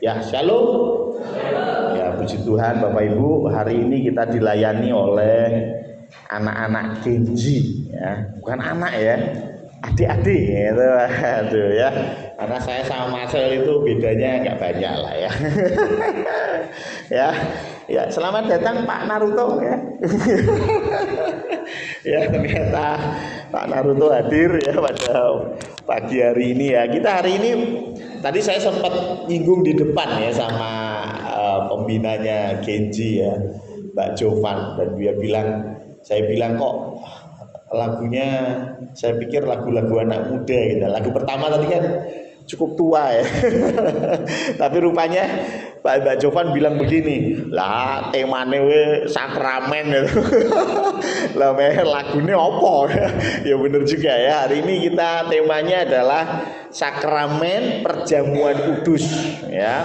Ya, shalom. Ya, puji Tuhan Bapak Ibu, hari ini kita dilayani oleh anak-anak Genji ya. Bukan anak ya, adik-adik gitu. Aduh ya. Karena saya sama Marcel itu bedanya nggak banyak lah ya. Ya, ya, selamat datang Pak Naruto ya. Ya, ternyata Pak Naruto hadir ya pada pagi hari ini ya. Kita hari ini tadi saya sempat nyinggung di depan ya sama pembinanya Genji ya, Mbak Jovan, dan saya bilang kok lagunya, saya pikir lagu-lagu anak muda gitu. Lagu pertama tadi kan cukup tua ya. Tapi rupanya Mbak Jovan bilang begini, lah temane we sakramen gitu. Lah lagunya opo? Ya bener juga ya. Hari ini kita temanya adalah sakramen perjamuan kudus ya.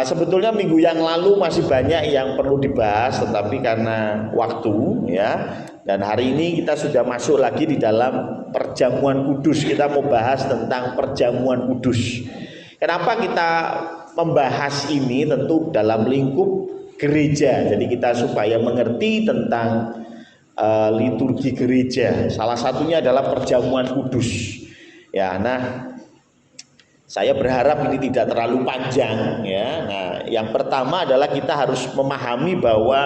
Sebetulnya minggu yang lalu masih banyak yang perlu dibahas, tetapi karena waktu ya, dan hari ini kita sudah masuk lagi di dalam perjamuan kudus. Kita mau bahas tentang perjamuan kudus. Kenapa kita membahas ini? Tentu dalam lingkup gereja. Jadi kita supaya mengerti tentang liturgi gereja. Salah satunya adalah perjamuan kudus. Ya, nah saya berharap ini tidak terlalu panjang ya. Nah, yang pertama adalah kita harus memahami bahwa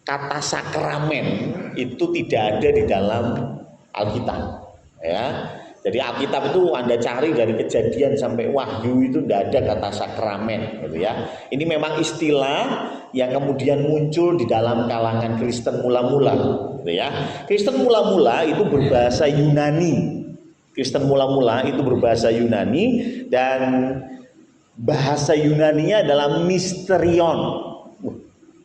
kata sakramen itu tidak ada di dalam Alkitab ya. Jadi Alkitab itu Anda cari dari Kejadian sampai Wahyu itu tidak ada kata sakramen gitu ya. Ini memang istilah yang kemudian muncul di dalam kalangan Kristen mula-mula gitu ya. Kristen mula-mula itu berbahasa Yunani. Kristen mula-mula itu berbahasa Yunani, dan bahasa Yunaninya adalah misterion.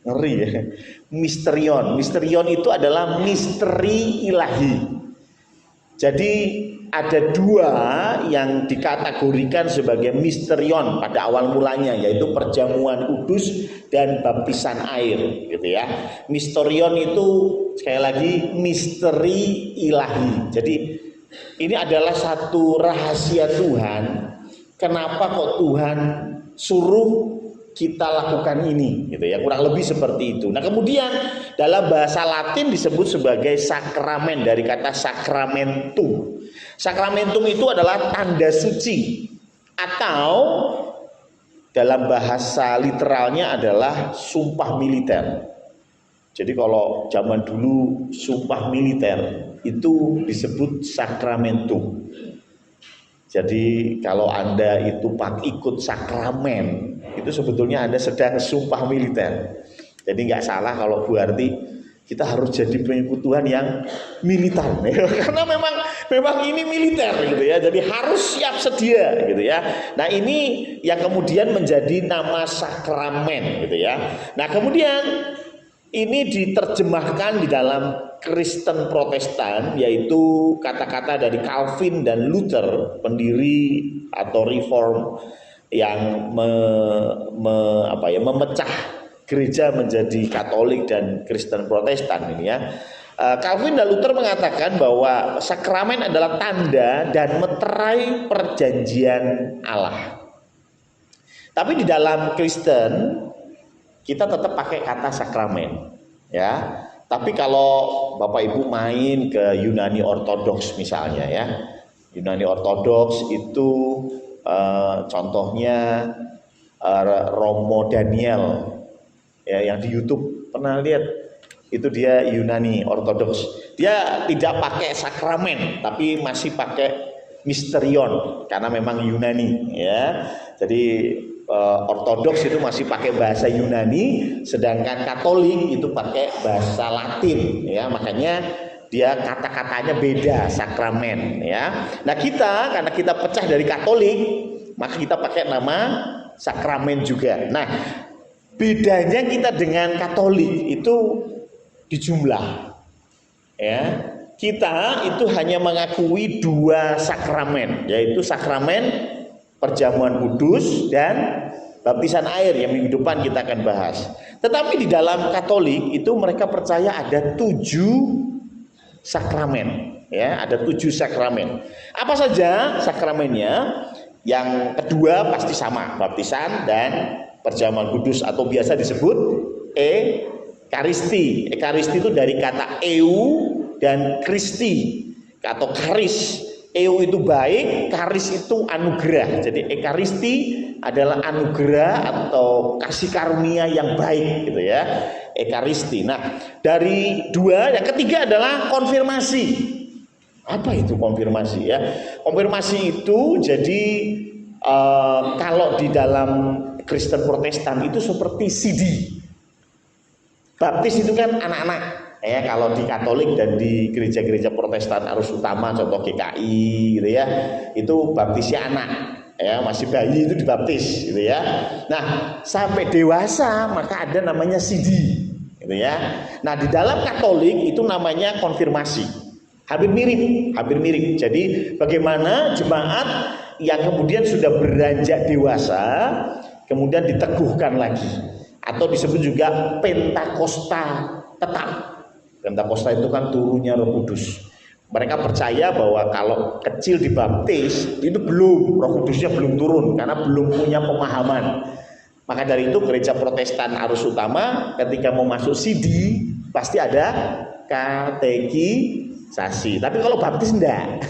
Ngeri ya. Misterion. Misterion itu adalah misteri ilahi. Jadi ada dua yang dikategorikan sebagai misterion pada awal mulanya, yaitu perjamuan kudus dan baptisan air gitu ya. Misterion itu sekali lagi misteri ilahi. Jadi ini adalah satu rahasia Tuhan. Kenapa kok Tuhan suruh kita lakukan ini gitu ya, kurang lebih seperti itu. Nah, kemudian dalam bahasa Latin disebut sebagai sakramen, dari kata sacramentum. Sakramentum itu adalah tanda suci, atau dalam bahasa literalnya adalah sumpah militer. Jadi kalau zaman dulu sumpah militer itu disebut sakramentum. Jadi kalau Anda itu ikut sakramen, itu sebetulnya Anda sedang sumpah militer. Jadi nggak salah kalau berarti kita harus jadi pengikut Tuhan yang militer, karena memang ini militer gitu ya. Jadi harus siap sedia gitu ya. Nah, ini yang kemudian menjadi nama sakramen gitu ya. Nah, kemudian ini diterjemahkan di dalam Kristen Protestan, yaitu kata-kata dari Calvin dan Luther, pendiri atau reform yang memecah gereja menjadi Katolik dan Kristen Protestan ini ya. Calvin dan Luther mengatakan bahwa sakramen adalah tanda dan meterai perjanjian Allah. Tapi di dalam Kristen kita tetap pakai kata sakramen ya. Tapi kalau Bapak Ibu main ke Yunani Ortodoks misalnya ya, Yunani Ortodoks itu contohnya Romo Daniel ya, yang di YouTube pernah lihat, itu dia Yunani Ortodoks. Dia tidak pakai sakramen tapi masih pakai misterion karena memang Yunani ya. Jadi Ortodoks itu masih pakai bahasa Yunani, sedangkan Katolik itu pakai bahasa Latin ya. Makanya dia kata-katanya beda, sakramen ya. Nah, kita karena kita pecah dari Katolik, maka kita pakai nama sakramen juga. Nah, bedanya kita dengan Katolik itu di jumlah ya. Kita itu hanya mengakui dua sakramen, yaitu sakramen perjamuan kudus dan baptisan air yang minggu depan kita akan bahas. Tetapi di dalam Katolik itu mereka percaya ada 7 sakramen ya, ada 7 sakramen. Apa saja sakramennya? Yang kedua pasti sama, baptisan dan perjamuan kudus atau biasa disebut ekaristi. Ekaristi itu dari kata eu dan kristi atau karis. Eu itu baik, karis itu anugerah. Jadi ekaristi adalah anugerah atau kasih karunia yang baik gitu ya. Ekaristi. Nah, dari dua, yang ketiga adalah konfirmasi. Apa itu konfirmasi ya? Konfirmasi itu jadi kalau di dalam Kristen Protestan itu seperti CD. Baptis itu kan anak-anak ya. Kalau di Katolik dan di gereja-gereja Protestan Arus Utama, contoh GKI gitu ya, itu baptisnya anak ya, masih bayi itu dibaptis gitu ya. Nah, sampai dewasa maka ada namanya CD gitu ya. Nah, di dalam Katolik itu namanya konfirmasi. Hampir mirip. Jadi bagaimana jemaat yang kemudian sudah beranjak dewasa kemudian diteguhkan lagi, atau disebut juga Pentakosta tetap. Pentakosta itu kan turunnya Roh Kudus. Mereka percaya bahwa kalau kecil dibaptis itu belum, Roh Kudusnya belum turun karena belum punya pemahaman. Maka dari itu gereja Protestan Arus Utama ketika mau masuk CD pasti ada katekisasi. Tapi kalau baptis enggak.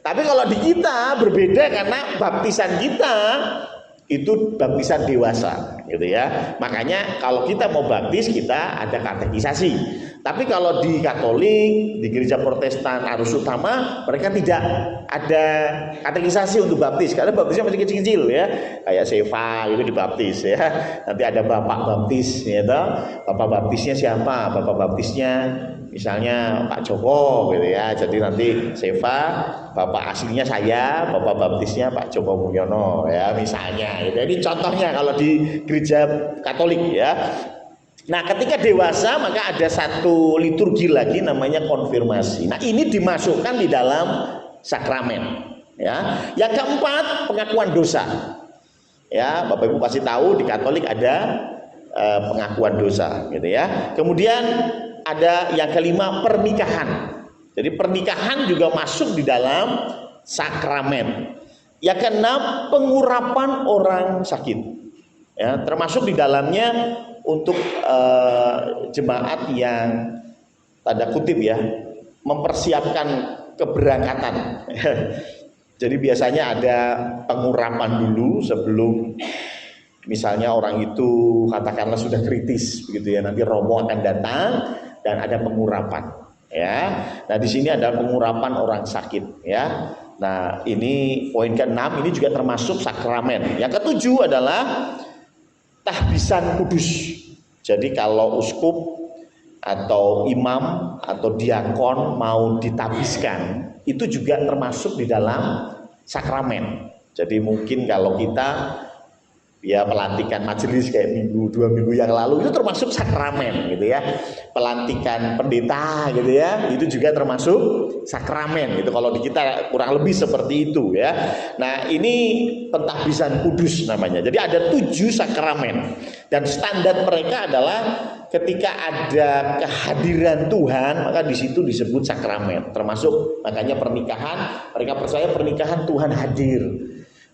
Tapi kalau di kita berbeda karena baptisan kita itu baptisan dewasa gitu ya. Makanya kalau kita mau baptis kita ada katekisasi. Tapi kalau di Katolik, di gereja Protestan Arus Utama mereka tidak ada katekisasi untuk baptis karena baptisnya masih kecil-kecil ya. Kayak Seva itu dibaptis ya. Nanti ada bapak baptis ya toh. Bapak baptisnya siapa? Bapak baptisnya misalnya Pak Joko gitu ya. Jadi nanti Seva, bapak aslinya saya, bapak baptisnya Pak Joko Mulyono ya misalnya. Jadi contohnya kalau di gereja Katolik ya. Nah, ketika dewasa maka ada satu liturgi lagi namanya konfirmasi. Nah, ini dimasukkan di dalam sakramen ya. Yang keempat, pengakuan dosa. Ya, Bapak Ibu pasti tahu di Katolik ada pengakuan dosa gitu ya. Kemudian ada yang kelima, pernikahan. Jadi pernikahan juga masuk di dalam sakramen. Yang keenam, pengurapan orang sakit. Ya, termasuk di dalamnya untuk jemaat yang tanda kutip ya mempersiapkan keberangkatan. Jadi biasanya ada pengurapan dulu sebelum misalnya orang itu katakanlah sudah kritis begitu ya, nanti romo akan datang dan ada pengurapan ya. Nah, di sini ada pengurapan orang sakit ya. Nah, ini poin ke-6, ini juga termasuk sakramen. Yang ke-7 adalah tahbisan kudus. Jadi kalau uskup atau imam atau diakon mau ditahbiskan itu juga termasuk di dalam sakramen. Jadi mungkin kalau kita ya pelantikan majelis kayak dua minggu yang lalu itu termasuk sakramen gitu ya. Pelantikan pendeta gitu ya, itu juga termasuk sakramen gitu. Kalau di kita kurang lebih seperti itu ya. Nah, ini pentahbisan kudus namanya. Jadi ada 7 sakramen dan standar mereka adalah ketika ada kehadiran Tuhan maka di situ disebut sakramen. Termasuk makanya pernikahan, mereka percaya pernikahan Tuhan hadir.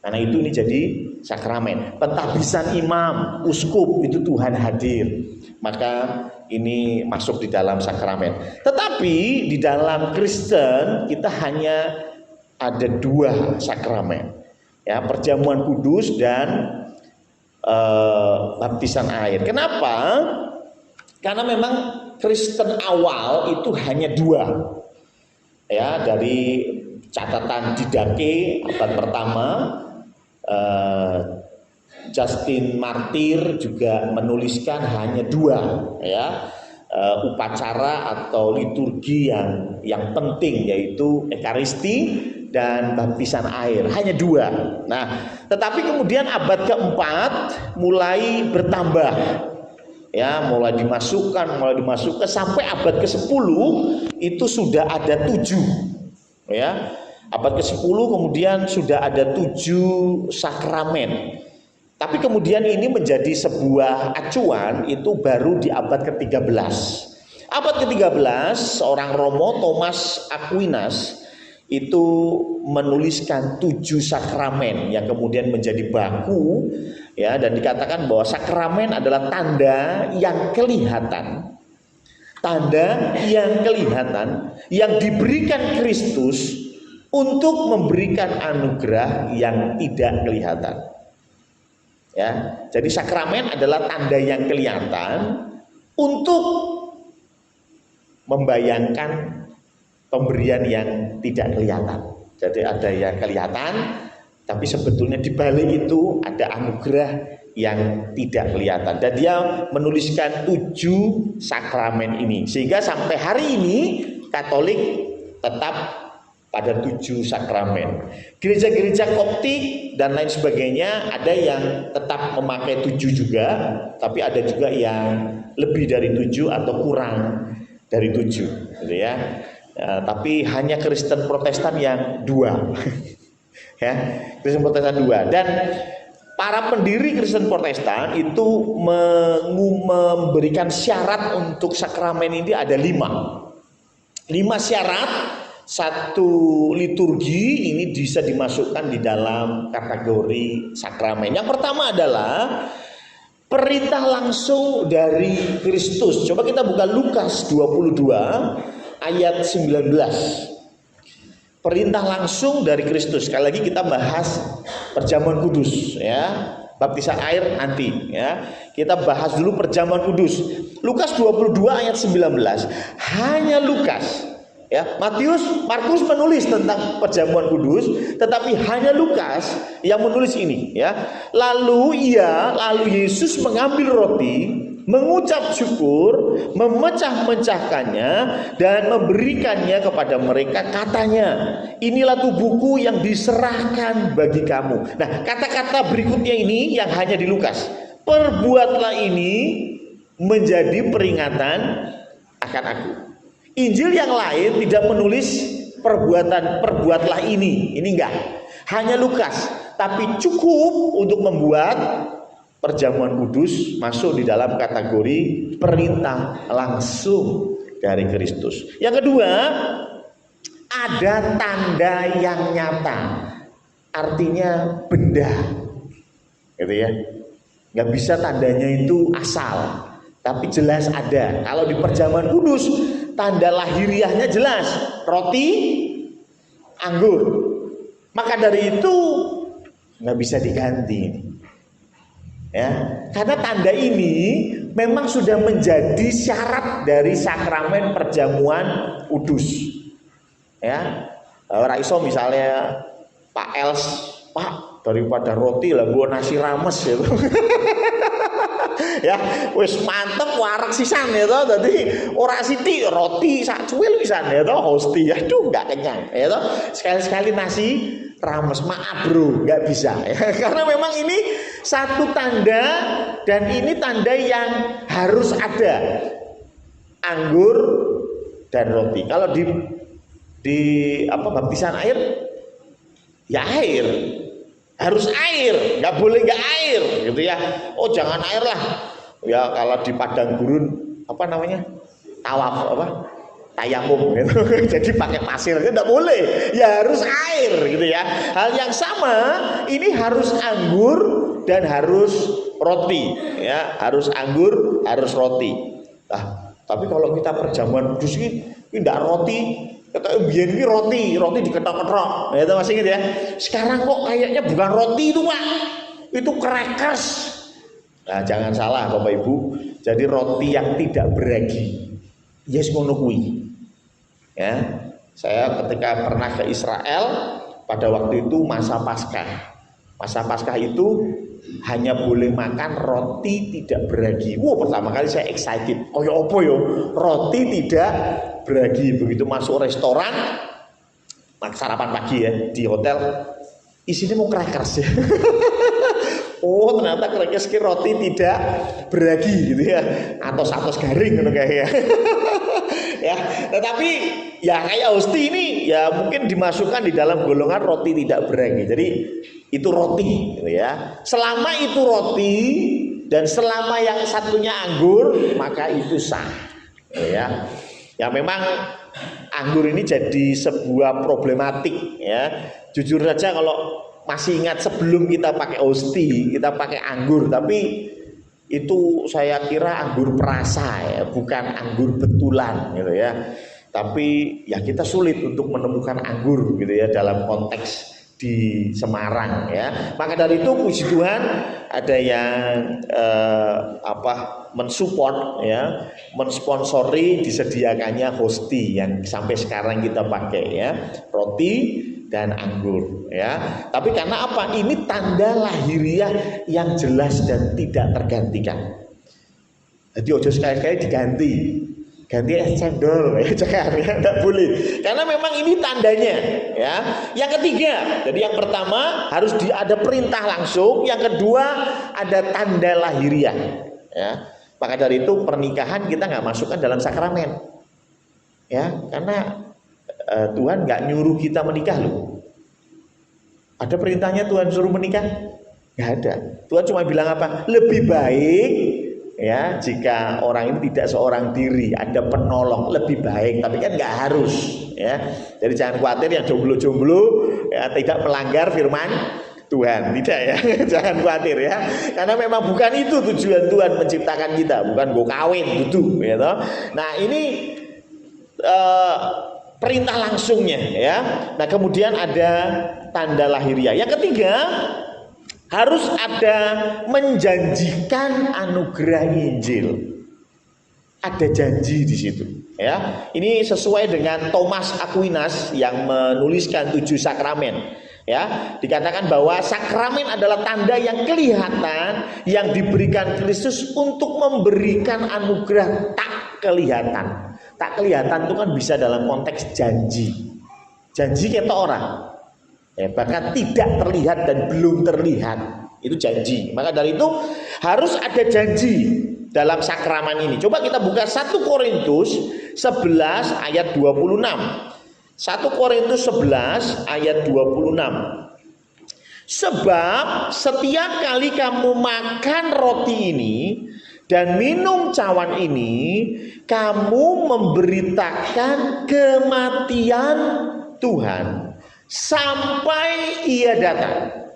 Karena itu ini jadi sakramen. Pentahbisan imam, uskup itu Tuhan hadir. Maka ini masuk di dalam sakramen. Tetapi di dalam Kristen kita hanya ada 2 sakramen. Ya, perjamuan kudus dan baptisan air. Kenapa? Karena memang Kristen awal itu hanya 2. Ya, dari catatan Didache abad pertama, Justin Martyr juga menuliskan hanya 2 ya upacara atau liturgi yang penting, yaitu ekaristi dan baptisan air, hanya 2. Nah, tetapi kemudian abad keempat mulai bertambah ya, mulai dimasukkan sampai abad ke-10 itu sudah ada 7 ya. Abad ke-10 kemudian sudah ada 7 sakramen. Tapi kemudian ini menjadi sebuah acuan itu baru di abad ke-13. Abad ke-13 seorang Romo Thomas Aquinas itu menuliskan 7 sakramen yang kemudian menjadi baku, ya, dan dikatakan bahwa sakramen adalah tanda yang kelihatan, yang diberikan Kristus untuk memberikan anugerah yang tidak kelihatan. Ya, jadi sakramen adalah tanda yang kelihatan untuk membayangkan pemberian yang tidak kelihatan. Jadi ada yang kelihatan, tapi sebetulnya di balik itu ada anugerah yang tidak kelihatan. Dan dia menuliskan 7 sakramen ini, sehingga sampai hari ini Katolik tetap pada 7 sakramen. Gereja-gereja Koptik dan lain sebagainya ada yang tetap memakai 7 juga, tapi ada juga yang lebih dari 7 atau kurang dari 7, gitu ya. Tapi hanya Kristen Protestan yang 2. Ya, Kristen Protestan 2. Dan para pendiri Kristen Protestan itu memberikan syarat untuk sakramen ini ada 5 syarat. Satu liturgi ini bisa dimasukkan di dalam kategori sakramen. Yang pertama adalah perintah langsung dari Kristus. Coba kita buka Lukas 22 ayat 19. Perintah langsung dari Kristus. Sekali lagi kita bahas perjamuan kudus, ya. Baptisan air nanti, ya. Kita bahas dulu perjamuan kudus. Lukas 22 ayat 19. Hanya Lukas, ya. Markus menulis tentang perjamuan kudus, tetapi hanya Lukas yang menulis ini, ya. Lalu Yesus mengambil roti, mengucap syukur, memecah-mecahkannya dan memberikannya kepada mereka, katanya, inilah tubuhku yang diserahkan bagi kamu. Nah, kata-kata berikutnya ini yang hanya di Lukas. Perbuatlah ini menjadi peringatan akan aku. Injil yang lain tidak menulis perbuatlah ini enggak. Hanya Lukas, tapi cukup untuk membuat perjamuan kudus masuk di dalam kategori perintah langsung dari Kristus. Yang kedua, ada tanda yang nyata, artinya benda, gitu ya. Nggak bisa tandanya itu asal, tapi jelas ada. Kalau di perjamuan kudus, tanda lahiriahnya jelas, roti, anggur. Maka dari itu nggak bisa diganti. Ya, karena tanda ini memang sudah menjadi syarat dari sakramen perjamuan kudus. Ya, ora iso misalnya Pak Els, Pak, daripada roti lah gua nasi rames gitu. Ya, wis mantep warak sisan ya toh. Dadi ora sithik roti sak cuwil pisan ya toh, hosti. Aduh, enggak kenyang ya toh. Sekali-sekali nasi rames, maaf bro, nggak bisa ya. Karena memang ini satu tanda, dan ini tanda yang harus ada, anggur dan roti. Kalau di baptisan air, ya air, harus air, nggak boleh nggak air, gitu ya. Oh jangan air lah, ya kalau di padang gurun tawaf tayamum gitu. Jadi pakai pasir itu tidak boleh, ya harus air gitu ya. Hal yang sama ini harus anggur dan harus roti, ya, harus anggur, harus roti. Nah, tapi kalau kita perjamuan kudus ini tidak roti, kata biar ini roti diketok-ketok, ya itu masih gitu ya. Sekarang kok kayaknya bukan roti itu Pak, itu crackers. Nah jangan salah Bapak Ibu, jadi roti yang tidak beragi, yes ngono kuwi. Ya, saya ketika pernah ke Israel pada waktu itu masa Paskah. Masa Paskah itu hanya boleh makan roti tidak beragi. Pertama kali saya excited. Oh ya apa yo? Roti tidak beragi. Begitu masuk restoran, sarapan pagi ya di hotel, isinya mau crackers ya. Oh ternyata crackers roti tidak beragi gitu ya, atau satos garing gitu kayaknya. Ya, tetapi ya kayak hosti ini ya mungkin dimasukkan di dalam golongan roti tidak beragi. Jadi itu roti gitu ya. Selama itu roti dan selama yang satunya anggur, maka itu sah. Gitu ya. Ya memang anggur ini jadi sebuah problematik ya. Jujur saja kalau masih ingat sebelum kita pakai osti, kita pakai anggur, tapi itu saya kira anggur perasa ya, bukan anggur betulan gitu ya. Tapi ya kita sulit untuk menemukan anggur gitu ya dalam konteks di Semarang ya. Maka dari itu puji Tuhan ada yang mensupport ya, mensponsori disediakannya hosti yang sampai sekarang kita pakai ya, roti dan anggur ya. Tapi karena apa? Ini tanda lahiriah yang jelas dan tidak tergantikan. Jadi ojo sekali-kali diganti. Ganti es cendol ya, jangan ya, tidak boleh. Karena memang ini tandanya ya. Yang ketiga, jadi yang pertama harus ada perintah langsung, yang kedua ada tanda lahiriah ya. Maka dari itu pernikahan kita nggak masukkan dalam sakramen ya, karena Tuhan nggak nyuruh kita menikah loh. Ada perintahnya Tuhan suruh menikah? Nggak ada. Tuhan cuma bilang apa? Lebih baik ya jika orang ini tidak seorang diri, ada penolong, lebih baik. Tapi kan nggak harus ya. Jadi jangan khawatir yang jomblo-jomblo ya, tidak melanggar firman Tuhan, tidak ya. Jangan khawatir ya, karena memang bukan itu tujuan Tuhan menciptakan kita, bukan gue kawin gitu gitu. Nah ini perintah langsungnya ya. Nah kemudian ada tanda lahiriah. Yang ketiga harus ada menjanjikan anugerah Injil. Ada janji di situ ya. Ini sesuai dengan Thomas Aquinas yang menuliskan 7 sakramen ya. Dikatakan bahwa sakramen adalah tanda yang kelihatan yang diberikan Kristus untuk memberikan anugerah tak kelihatan. Tak kelihatan itu kan bisa dalam konteks janji. Janji kita orang ya, bahkan tidak terlihat dan belum terlihat, itu janji. Maka dari itu harus ada janji dalam sakramen ini. Coba kita buka 1 Korintus 11 ayat 26. 1 Korintus 11 ayat 26. Sebab setiap kali kamu makan roti ini dan minum cawan ini, kamu memberitakan kematian Tuhan sampai Ia datang.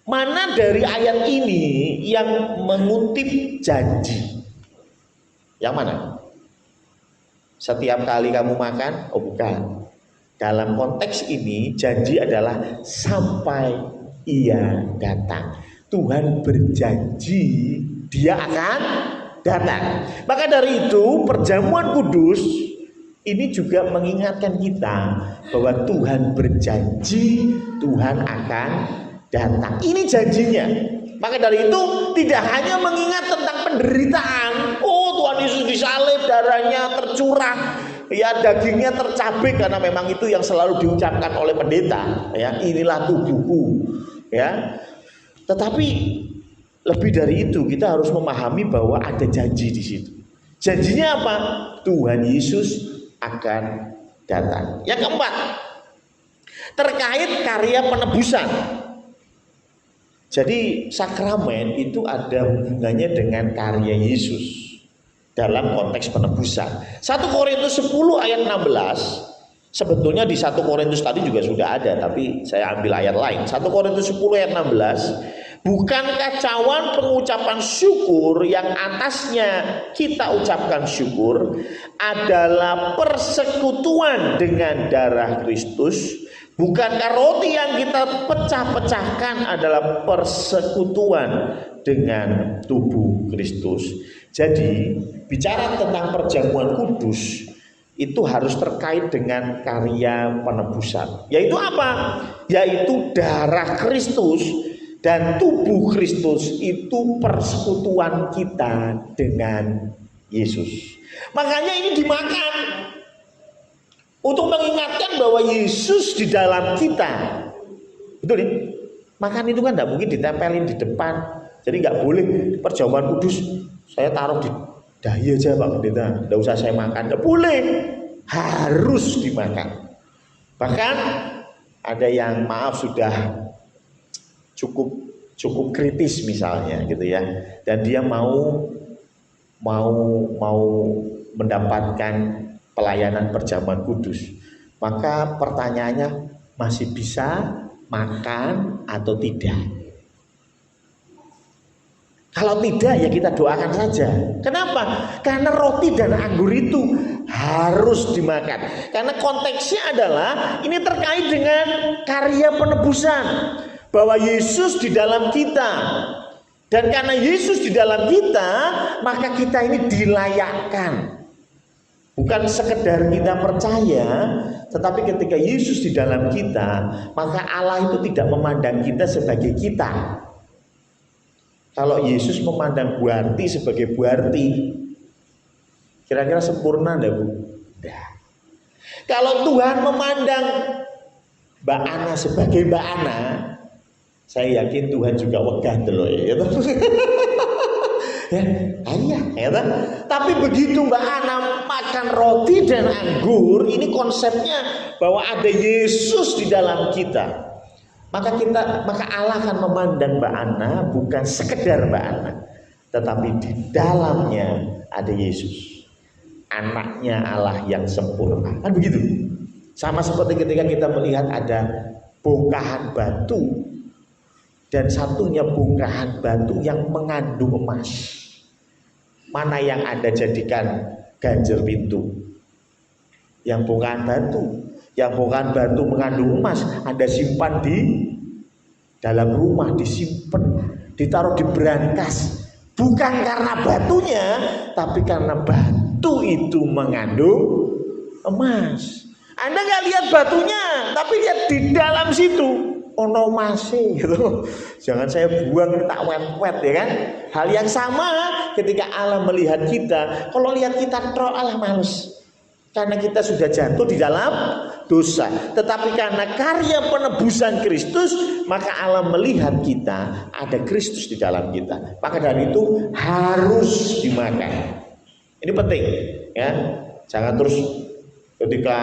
Mana dari ayat ini yang mengutip janji? Yang mana? Setiap kali kamu makan? Oh bukan. Dalam konteks ini janji adalah sampai Ia datang. Tuhan berjanji Dia akan datang. Maka dari itu perjamuan kudus ini juga mengingatkan kita bahwa Tuhan berjanji Tuhan akan datang. Ini janjinya. Maka dari itu tidak hanya mengingat tentang penderitaan. Oh Tuhan Yesus disalib, darahnya tercurah, ya dagingnya tercabik, karena memang itu yang selalu diucapkan oleh pendeta. Ya inilah tubuhku. Ya. Tetapi lebih dari itu kita harus memahami bahwa ada janji di situ. Janjinya apa? Tuhan Yesus akan datang. Yang keempat, terkait karya penebusan. Jadi sakramen itu ada hubungannya dengan karya Yesus dalam konteks penebusan. 1 Korintus 10 ayat 16. Sebetulnya di 1 Korintus tadi juga sudah ada, tapi saya ambil ayat lain. 1 Korintus 10 ayat 16. Bukankah cawan pengucapan syukur yang atasnya kita ucapkan syukur adalah persekutuan dengan darah Kristus? Bukankah roti yang kita pecah-pecahkan adalah persekutuan dengan tubuh Kristus? Jadi bicara tentang perjamuan kudus itu harus terkait dengan karya penebusan. Yaitu apa? Yaitu darah Kristus dan tubuh Kristus itu persekutuan kita dengan Yesus. Makanya ini dimakan untuk mengingatkan bahwa Yesus di dalam kita. Betul ya? Makan itu kan tidak mungkin ditempelin di depan. Jadi nggak boleh perjamuan kudus saya taruh di dahi aja Pak Pendeta, tidak usah saya makan. Tidak boleh, harus dimakan. Bahkan ada yang maaf sudah cukup kritis misalnya gitu ya, dan dia mau mendapatkan pelayanan perjamuan kudus. Maka pertanyaannya, masih bisa makan atau tidak? Kalau tidak, ya kita doakan saja. Kenapa? Karena roti dan anggur itu harus dimakan. Karena konteksnya adalah ini terkait dengan karya penebusan, bahwa Yesus di dalam kita. Dan karena Yesus di dalam kita, maka kita ini dilayakkan. Bukan sekedar kita percaya, tetapi ketika Yesus di dalam kita, maka Allah itu tidak memandang kita sebagai kita. Kalau Yesus memandang Bu Arti sebagai Bu Arti, kira-kira sempurna enggak, Bu? Enggak. Kalau Tuhan memandang Mbak Ana sebagai Mbak Ana, saya yakin Tuhan juga wegah loh ya. Ya, tapi begitu Mbak Ana makan roti dan anggur, ini konsepnya bahwa ada Yesus di dalam kita. Maka Allah akan memandang Mbak Ana bukan sekedar Mbak Ana, tetapi di dalamnya ada Yesus, anaknya Allah yang sempurna. Kan begitu. Sama seperti ketika kita melihat ada bongkahan batu, dan satunya bongkahan batu yang mengandung emas. Mana yang Anda jadikan ganjel pintu? Yang bongkahan batu. Yang bongkahan batu mengandung emas, Anda simpan di dalam rumah, disimpan, ditaruh di brankas. Bukan karena batunya, tapi karena batu itu mengandung emas. Anda nggak lihat batunya, tapi lihat di dalam situ. Ono masih gitu. Jangan saya buang, tak wet-wet ya kan. Hal yang sama ketika Allah melihat kita. Kalau lihat kita terus Allah males, karena kita sudah jatuh di dalam dosa. Tetapi karena karya penebusan Kristus, maka Allah melihat kita, ada Kristus di dalam kita. Maka dari itu harus dimakan. Ini penting ya. Jangan terus ketika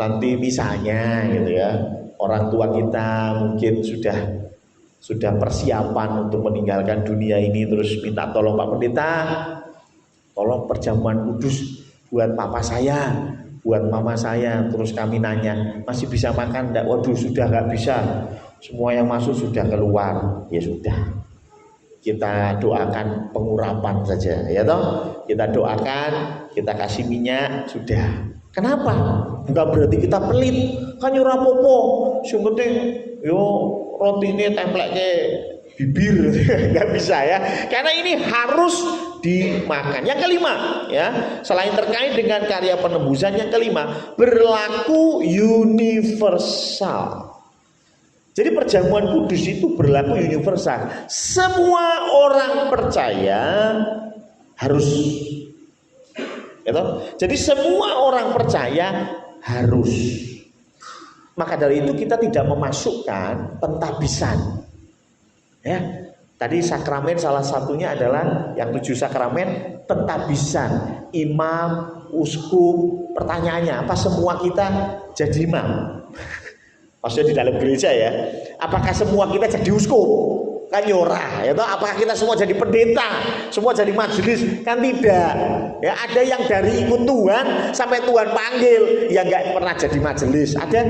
nanti misalnya gitu ya, orang tua kita mungkin sudah persiapan untuk meninggalkan dunia ini, terus minta tolong Pak Pendeta, tolong perjamuan kudus buat papa saya, buat mama saya. Terus kami nanya, masih bisa makan enggak? Waduh, sudah enggak bisa, semua yang masuk sudah keluar. Ya sudah, kita doakan pengurapan saja ya toh. Kita doakan, kita kasih minyak, sudah. Kenapa? Bukan berarti kita pelit, kan ora apa-apa, sing penting yo rotine templek ke bibir. Nggak bisa ya, karena ini harus dimakan. Yang kelima ya, selain terkait dengan karya penebusan, yang kelima berlaku universal. Jadi perjamuan kudus itu berlaku universal. Semua orang percaya harus. Jadi semua orang percaya harus. Maka dari itu kita tidak memasukkan pentabisan. Ya, tadi sakramen salah satunya adalah yang 7 sakramen pentabisan, imam, uskup. Pertanyaannya, apa semua kita jadi imam? Maksudnya di dalam gereja ya. Apakah semua kita jadi uskup? Kan ora, ya toh. Apakah kita semua jadi pendeta, semua jadi majelis? Kan tidak. Ya, ada yang dari ikut Tuhan sampai Tuhan panggil, ya nggak pernah jadi majelis. Ada.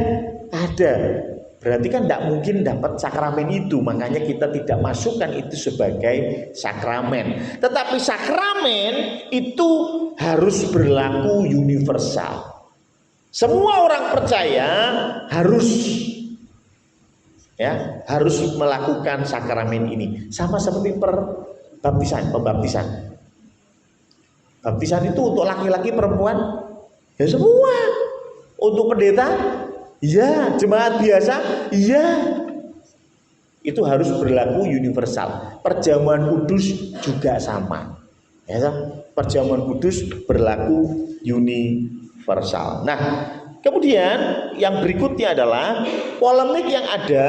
Berarti kan tidak mungkin dapat sakramen itu. Makanya kita tidak masukkan itu sebagai sakramen. Tetapi sakramen itu harus berlaku universal. Semua orang percaya harus melakukan sakramen ini. Sama seperti pembaptisan. Baptisan itu untuk laki-laki, perempuan, ya semua. Untuk pendeta, ya. Jemaat biasa, ya. Itu harus berlaku universal. Perjamuan kudus juga sama. Ya, perjamuan kudus berlaku universal. Nah, kemudian yang berikutnya adalah polemik yang ada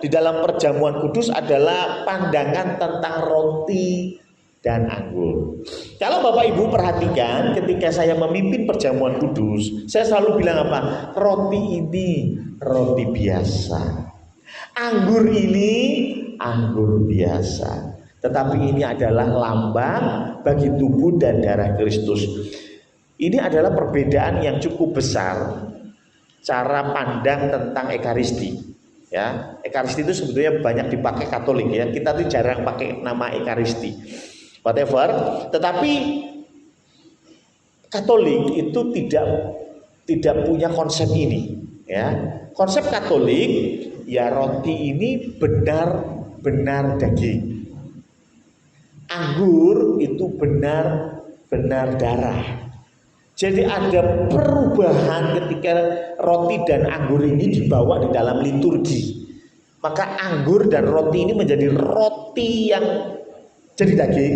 di dalam perjamuan kudus adalah pandangan tentang roti dan anggur. Kalau Bapak Ibu perhatikan, ketika saya memimpin perjamuan kudus, saya selalu bilang apa? Roti ini roti biasa, anggur ini anggur biasa. Tetapi ini adalah lambang bagi tubuh dan darah Kristus. Ini adalah perbedaan yang cukup besar cara pandang tentang Ekaristi. Ya, Ekaristi itu sebetulnya banyak dipakai Katolik ya. Kita tuh jarang pakai nama Ekaristi. Whatever, tetapi Katolik itu tidak punya konsep ini, ya. Konsep Katolik ya roti ini benar-benar daging. Anggur itu benar-benar darah. Jadi ada perubahan ketika roti dan anggur ini dibawa di dalam liturgi. Maka anggur dan roti ini menjadi roti yang jadi daging,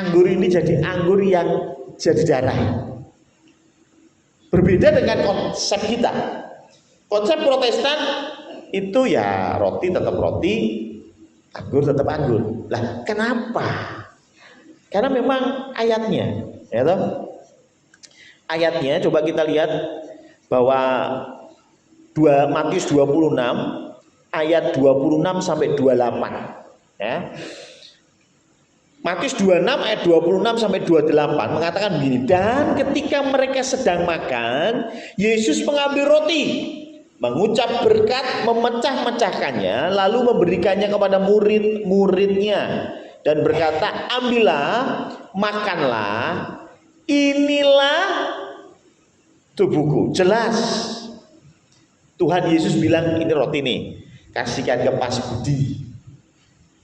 anggur ini jadi anggur yang jadi darah. Berbeda dengan konsep kita. Konsep Protestan itu ya roti tetap roti, anggur tetap anggur. Lah kenapa? Karena memang ayatnya, ya toh? Ayatnya coba kita lihat bahwa Matius 26 ayat 26 sampai 28 ya. Matius 26 ayat 26 sampai 28 mengatakan begini, dan ketika mereka sedang makan, Yesus mengambil roti, mengucap berkat, memecah-mecahkannya, lalu memberikannya kepada murid-muridnya dan berkata, ambillah, makanlah, inilah tubuhku. Jelas Tuhan Yesus bilang ini roti nih, kasihkan ke Pas Budi,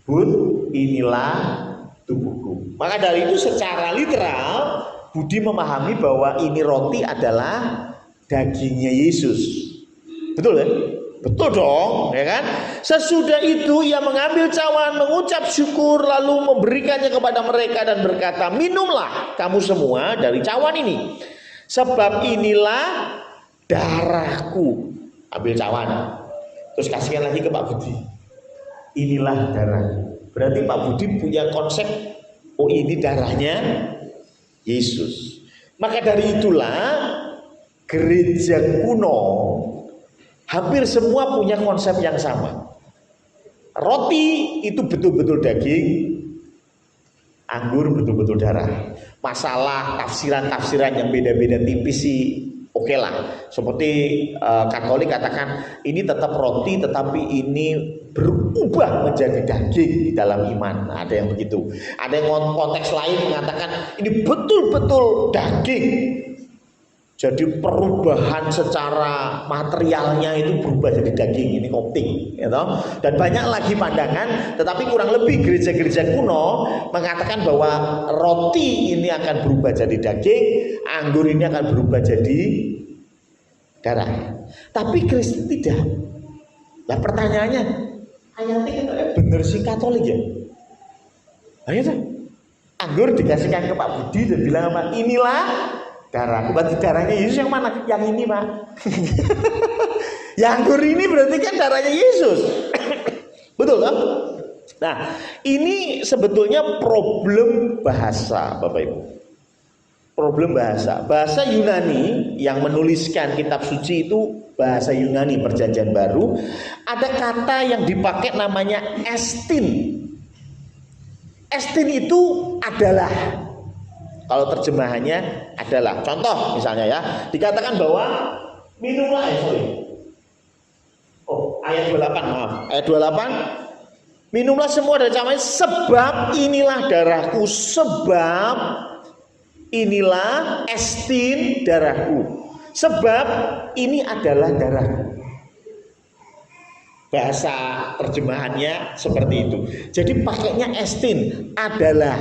Bud, inilah tubuhku. Maka dari itu secara literal Budi memahami bahwa ini roti adalah dagingnya Yesus. Betul ya? Betul dong, ya kan? Sesudah itu ia mengambil cawan, mengucap syukur, lalu memberikannya kepada mereka dan berkata, minumlah kamu semua dari cawan ini, sebab inilah darahku. Ambil cawan, terus kasihkan lagi ke Pak Budi, inilah darahku. Berarti Pak Budi punya konsep, oh ini darahnya Yesus. Maka dari itulah gereja kuno hampir semua punya konsep yang sama. Roti itu betul-betul daging, anggur betul-betul darah. Masalah tafsiran-tafsiran yang beda-beda tipis sih oke lah. Seperti Katolik katakan ini tetap roti tetapi ini berubah menjadi daging di dalam iman. Nah, ada yang begitu. Ada yang konteks lain mengatakan ini betul-betul daging. Jadi perubahan secara materialnya itu berubah jadi daging, ini optik, ya toh? Dan banyak lagi pandangan, tetapi kurang lebih gereja-gereja kuno mengatakan bahwa roti ini akan berubah jadi daging, anggur ini akan berubah jadi darah. Tapi Kristen tidak. Nah pertanyaannya, ayatnya itu bener sih Katolik ya? Ayo tuh, anggur dikasihkan ke Pak Budi dan bilang apa? Inilah darah. Berarti darahnya Yesus yang mana? Yang ini Pak. Yang anggur ini berarti kan darahnya Yesus. Betul kan? Nah ini sebetulnya problem bahasa Bapak Ibu. Problem bahasa. Bahasa Yunani yang menuliskan kitab suci itu bahasa Yunani Perjanjian Baru. Ada kata yang dipakai namanya estin. Estin itu adalah, kalau terjemahannya adalah, contoh misalnya ya, dikatakan bahwa minumlah, ayat 28, maaf, ayat 28, minumlah semua dari cawan sebab inilah darahku, sebab inilah estin darahku, sebab ini adalah darahku. Bahasa terjemahannya seperti itu. Jadi pakainya estin, adalah,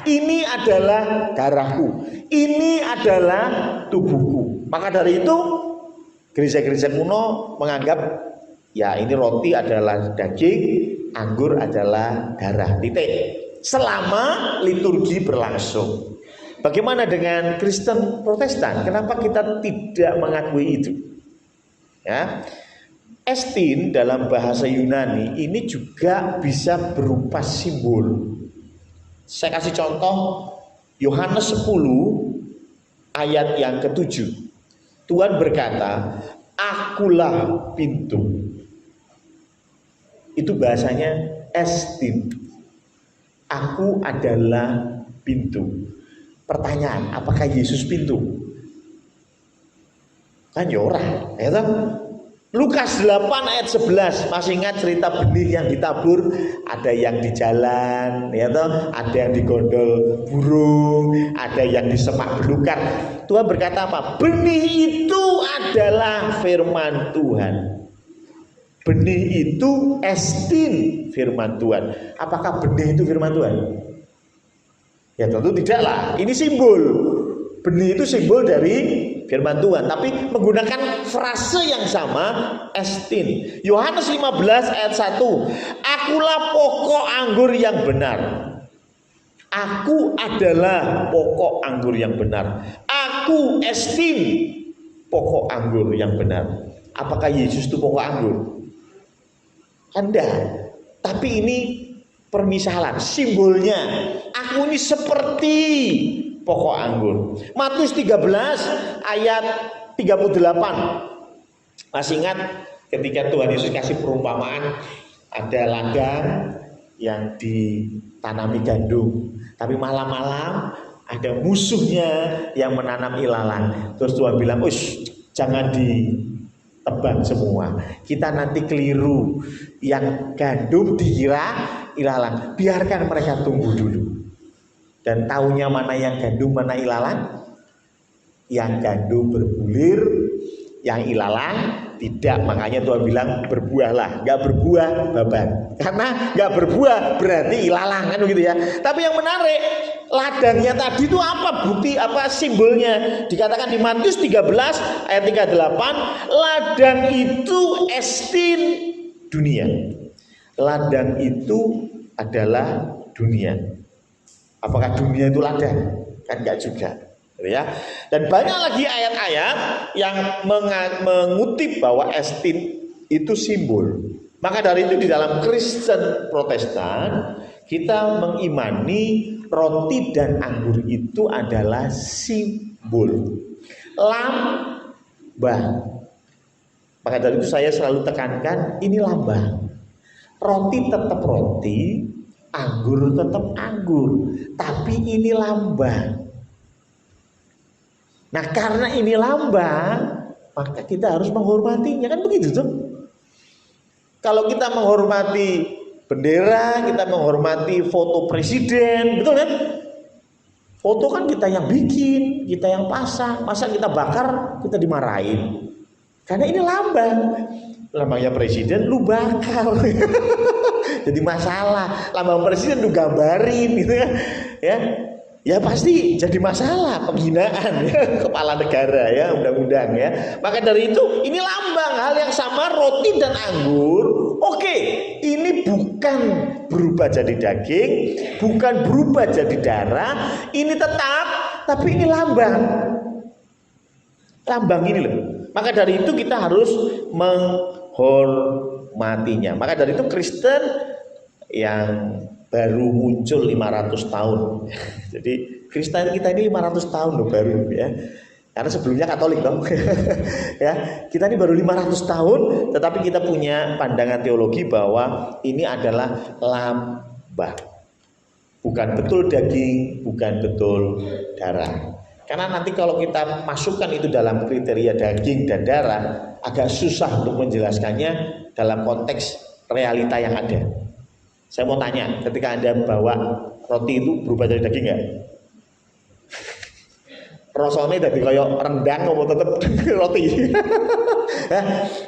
ini adalah darahku, ini adalah tubuhku. Maka dari itu gereja-gereja kuno menganggap ya ini roti adalah daging, anggur adalah darah, titik. Selama liturgi berlangsung. Bagaimana dengan Kristen Protestan? Kenapa kita tidak mengakui itu? Ya. Estin dalam bahasa Yunani ini juga bisa berupa simbol. Saya kasih contoh Yohanes 10 ayat yang ke-7. Tuhan berkata, akulah pintu. Itu bahasanya estin. Aku adalah pintu. Pertanyaan, apakah Yesus pintu? Kan ya ora, ya toh? Lukas 8 ayat 11 masih ingat cerita benih yang ditabur, ada yang di jalan, ya toh, ada yang digondol burung, ada yang di semak belukar. Tuhan berkata apa? Benih itu adalah firman Tuhan. Benih itu estin firman Tuhan. Apakah benih itu firman Tuhan? Ya tentu tidaklah. Ini simbol. Benih itu simbol dari firman Tuhan, tapi menggunakan frase yang sama, estin. Yohanes 15 ayat 1. Akulah pokok anggur yang benar. Aku adalah pokok anggur yang benar. Aku estin pokok anggur yang benar. Apakah Yesus itu pokok anggur? Anda. Tapi ini permisalan, simbolnya. Aku ini seperti pokok anggur. Matius 13 ayat 38. Masih ingat ketika Tuhan Yesus kasih perumpamaan, ada ladang yang ditanami gandum, tapi malam-malam ada musuhnya yang menanam ilalang. Terus Tuhan bilang, "Ush, jangan ditebang semua. Kita nanti keliru. Yang gandum dikira ilalang. Biarkan mereka tumbuh dulu." Dan tahunya mana yang gandum, mana ilalang? Yang gandum berbulir, yang ilalang tidak. Makanya Tuhan bilang berbuahlah. Nggak berbuah babat. Karena nggak berbuah berarti ilalang, kan begitu ya. Tapi yang menarik, ladangnya tadi itu apa? Bukti apa? Simbolnya dikatakan di Matius 13 ayat 38, ladang itu estin dunia. Ladang itu adalah dunia. Apakah dunia itu ladang? Kan enggak juga, ya. Dan banyak lagi ayat-ayat yang mengutip bahwa estin itu simbol. Maka dari itu di dalam Kristen Protestan kita mengimani roti dan anggur itu adalah simbol, lambang. Maka dari itu saya selalu tekankan ini lambang. Roti tetap roti, anggur tetap anggur, tapi ini lambang. Nah, karena ini lambang, maka kita harus menghormatinya, kan begitu tuh. Kalau kita menghormati bendera, kita menghormati foto presiden, betul kan? Foto kan kita yang bikin, kita yang pasang, masa kita bakar, kita dimarahin. Karena ini lambang. Lambangnya presiden lu bakar. Jadi masalah. Lambang presiden lu gambarin gitu ya. Ya pasti jadi masalah, penghinaan ya, kepala negara ya, undang-undang ya. Maka dari itu ini lambang, hal yang sama roti dan anggur. Oke, ini bukan berubah jadi daging, bukan berubah jadi darah, ini tetap, tapi ini lambang. Lambang ini loh. Maka dari itu kita harus menghormatinya. Maka dari itu Kristen yang baru muncul 500 tahun. Jadi Kristen kita ini 500 tahun loh baru ya. Karena sebelumnya Katolik dong. Ya, kita ini baru 500 tahun tetapi kita punya pandangan teologi bahwa ini adalah lambang. Bukan betul daging, bukan betul darah. Karena nanti kalau kita masukkan itu dalam kriteria daging dan darah, agak susah untuk menjelaskannya dalam konteks realita yang ada. Saya mau tanya, ketika Anda bawa roti itu berubah jadi daging nggak? Rasanya dari kayak rendang mau tetap roti.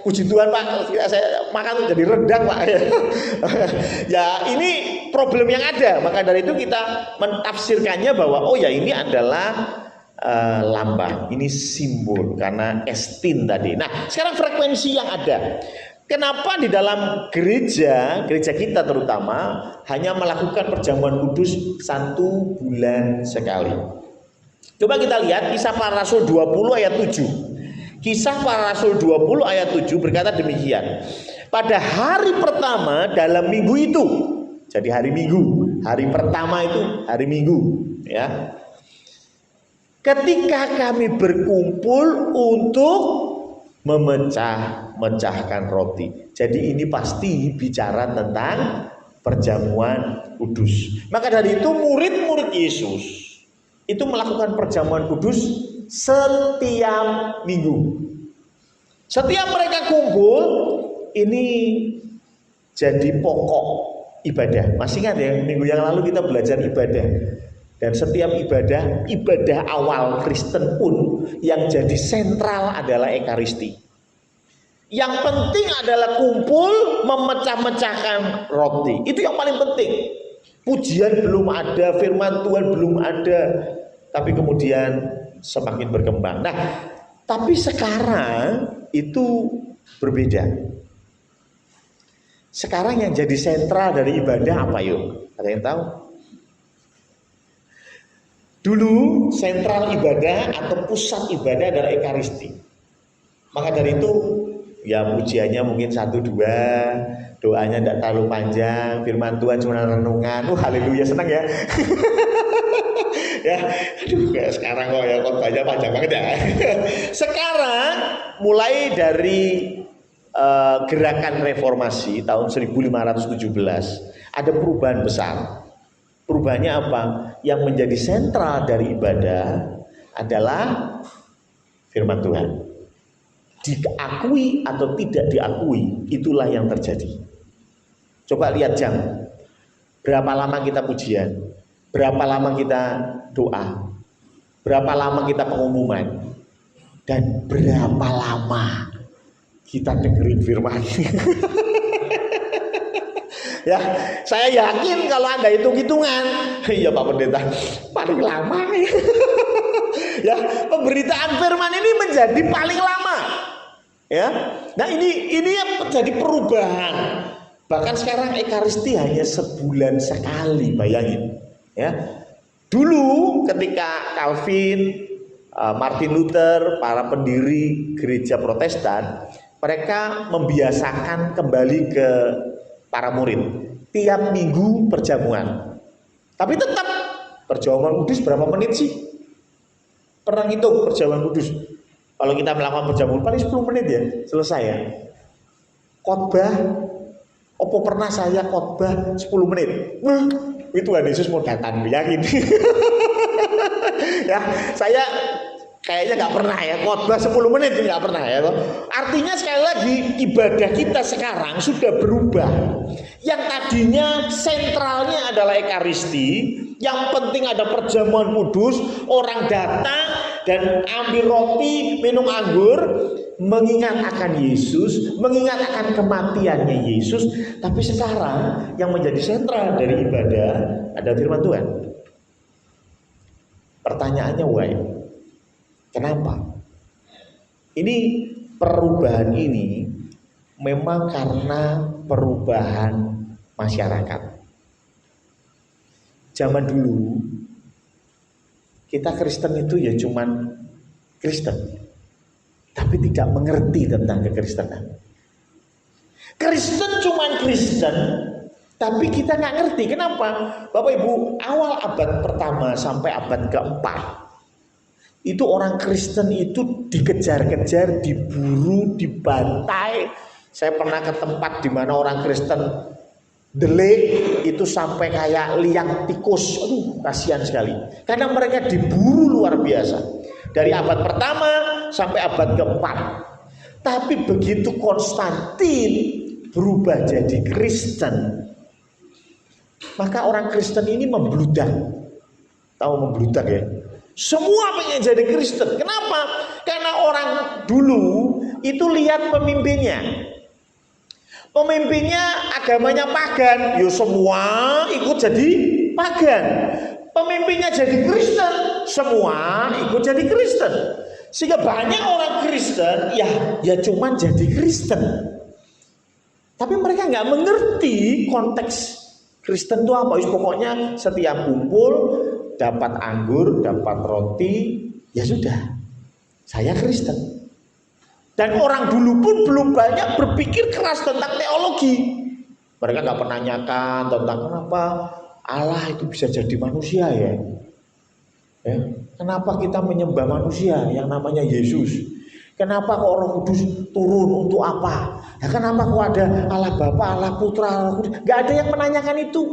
Puji Tuhan Pak, saya makan jadi rendang Pak. Ya ini problem yang ada. Maka dari itu kita mentafsirkannya bahwa oh ya ini adalah lambang, ini simbol karena estin tadi. Nah sekarang frekuensi yang ada. Kenapa di dalam gereja kita terutama hanya melakukan perjamuan kudus 1 bulan sekali? Coba kita lihat Kisah Para Rasul 20 ayat 7. Kisah Para Rasul 20 ayat 7 berkata demikian. Pada hari pertama dalam minggu itu, jadi hari Minggu, hari pertama itu hari Minggu, ya. Ketika kami berkumpul untuk memecahkan roti. Jadi ini pasti bicara tentang perjamuan kudus. Maka dari itu murid-murid Yesus itu melakukan perjamuan kudus setiap minggu. Setiap mereka kumpul, ini jadi pokok ibadah. Masih ingat ya, minggu yang lalu kita belajar ibadah. Dan setiap ibadah awal Kristen pun yang jadi sentral adalah Ekaristi. Yang penting adalah kumpul, memecah-mecahkan roti. Itu yang paling penting. Pujian belum ada, firman Tuhan belum ada, tapi kemudian semakin berkembang. Nah, tapi sekarang itu berbeda. Sekarang yang jadi sentral dari ibadah apa yuk? Ada yang tahu? Dulu sentral ibadah atau pusat ibadah adalah Ekaristi. Maka dari itu ya pujiannya mungkin 1-2, doanya tidak terlalu panjang, firman Tuhan cuma renungan. Haleluya, senang ya. Ya, aduh kayak sekarang kok ya khotbahnya panjang banget ya. Sekarang mulai dari gerakan reformasi tahun 1517 ada perubahan besar. Perubahannya apa? Yang menjadi sentral dari ibadah adalah firman Tuhan. Diakui atau tidak diakui, itulah yang terjadi. Coba lihat jam. Berapa lama kita pujian? Berapa lama kita doa? Berapa lama kita pengumuman? Dan berapa lama kita dengerin firman? Ya, saya yakin kalau Anda hitung-hitungan, iya Pak Pendeta, paling lama ya. Ya, pemberitaan firman ini menjadi paling lama. Ya. Nah, ini yang terjadi perubahan. Bahkan sekarang Ekaristi hanya sebulan sekali, bayangin. Ya. Dulu ketika Calvin, Martin Luther, para pendiri gereja Protestan, mereka membiasakan kembali ke para murid tiap minggu perjamuan. Tapi tetap perjamuan kudus berapa menit sih? Pernah ngitung perjamuan kudus? Kalau kita melakukan perjamuan paling 10 menit ya, selesai ya. Khotbah, opo pernah saya khotbah 10 menit? Itu Tuhan Yesus mau datang, yakin. Ya, saya kayaknya nggak pernah ya khotbah 10 menit, nggak pernah ya. Artinya sekali lagi ibadah kita sekarang sudah berubah. Yang tadinya sentralnya adalah Ekaristi, yang penting ada perjamuan kudus, orang datang dan ambil roti, minum anggur, mengingat akan Yesus, mengingat akan kematiannya Yesus. Tapi sekarang yang menjadi sentral dari ibadah adalah firman Tuhan. Pertanyaannya, why? Kenapa? Ini perubahan ini memang karena perubahan masyarakat. Zaman dulu kita Kristen itu ya cuman Kristen, tapi tidak mengerti tentang kekristenan. Kristen cuman Kristen, tapi kita nggak ngerti. Kenapa? Bapak Ibu, awal abad pertama sampai abad keempat itu orang Kristen itu dikejar-kejar, diburu, dibantai. Saya pernah ke tempat di mana orang Kristen delik itu sampai kayak liang tikus. Aduh, kasihan sekali. Karena mereka diburu luar biasa. Dari abad pertama sampai abad keempat. Tapi begitu Konstantin berubah jadi Kristen, maka orang Kristen ini membludak. Tahu membludak ya? Semua pengen jadi Kristen. Kenapa? Karena orang dulu itu lihat pemimpinnya. Pemimpinnya agamanya pagan, yo semua ikut jadi pagan. Pemimpinnya jadi Kristen, semua ikut jadi Kristen. Sehingga banyak orang Kristen ya cuman jadi Kristen. Tapi mereka nggak mengerti konteks Kristen itu apa. Pokoknya setiap kumpul dapat anggur, dapat roti, ya sudah, saya Kristen. Dan orang dulu pun belum banyak berpikir keras tentang teologi. Mereka nggak pernah nanyakan tentang kenapa Allah itu bisa jadi manusia ya. Kenapa kita menyembah manusia yang namanya Yesus? Kenapa kok Roh Kudus turun untuk apa? Ya, kenapa kok ada Allah Bapa, Allah Putra, Allah Kudus? Gak ada yang menanyakan itu.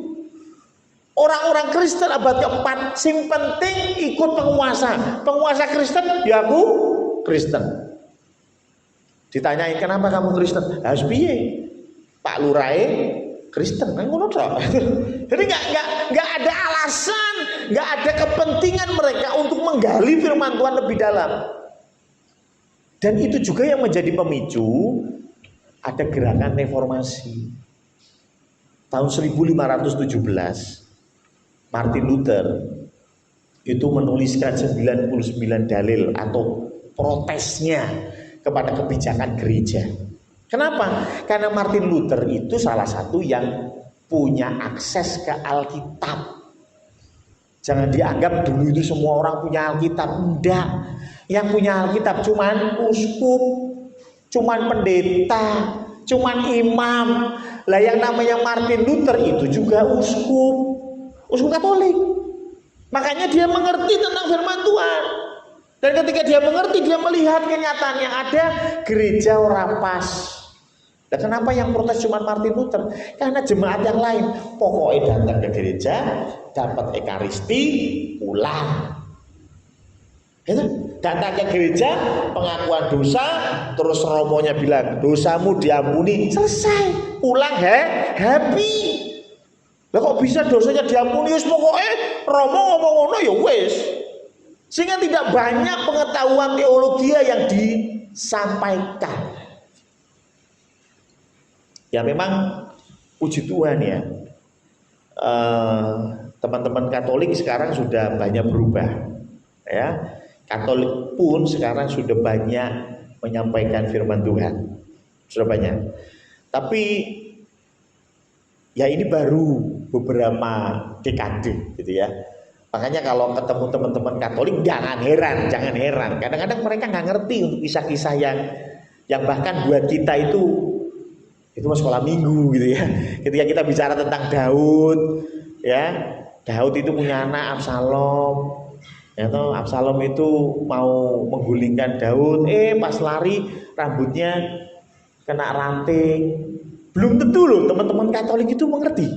Orang-orang Kristen abad keempat, sing penting ikut penguasa. Penguasa Kristen, ya aku Kristen. Ditanyain kenapa kamu Kristen? Harus piye? Pak Lurae Kristen kan ngono tok. Jadi nggak ada alasan, nggak ada kepentingan mereka untuk menggali firman Tuhan lebih dalam. Dan itu juga yang menjadi pemicu ada gerakan reformasi. Tahun 1517 Martin Luther itu menuliskan 99 dalil atau protesnya kepada kebijakan gereja. Kenapa? Karena Martin Luther itu salah satu yang punya akses ke Alkitab. Jangan dianggap dulu itu semua orang punya Alkitab. Enggak. Yang punya Alkitab cuman uskup, cuman pendeta, cuman imam. Lah yang namanya Martin Luther itu juga uskup Katolik. Makanya dia mengerti tentang firman Tuhan. Dan ketika dia mengerti, dia melihat kenyataan yang ada, gereja ora pas. Dan kenapa yang protes cuma Martin Luther? Karena jemaat yang lain pokoknya datang ke gereja, dapat ekaristi, pulang. Gitu? Datang ke gereja, pengakuan dosa, terus romonya bilang dosamu diampuni, selesai, pulang happy. Lah kok bisa dosanya diampuni? Wis pokoknya romo ngomong ngono ya wis. Sehingga tidak banyak pengetahuan teologi yang disampaikan. Ya memang puji Tuhan ya, teman-teman Katolik sekarang sudah banyak berubah ya. Katolik pun sekarang sudah banyak menyampaikan firman Tuhan, sudah banyak. Tapi ya ini baru beberapa dekade gitu ya. Makanya kalau ketemu teman-teman Katolik jangan heran. Kadang-kadang mereka nggak ngerti untuk kisah-kisah yang bahkan buat kita itu sekolah minggu gitu ya. Ketika kita bicara tentang Daud, ya Daud itu punya anak Absalom. Ya toh, Absalom itu mau menggulingkan Daud, pas lari rambutnya kena ranting. Belum tentu loh teman-teman Katolik itu mengerti.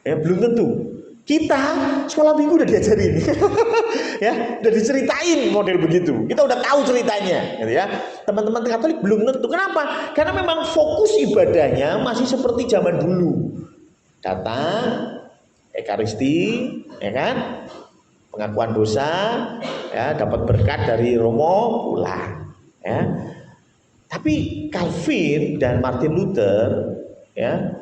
Ya belum tentu. Kita sekolah minggu udah diajarin, ya udah diceritain model begitu. Kita udah tahu ceritanya, gitu ya. Teman-teman Katolik belum tentu. Kenapa? Karena memang fokus ibadahnya masih seperti zaman dulu. Datang, ekaristi, ya kan? Pengakuan dosa, ya dapat berkat dari romo, pulang, ya. Tapi Calvin dan Martin Luther, ya,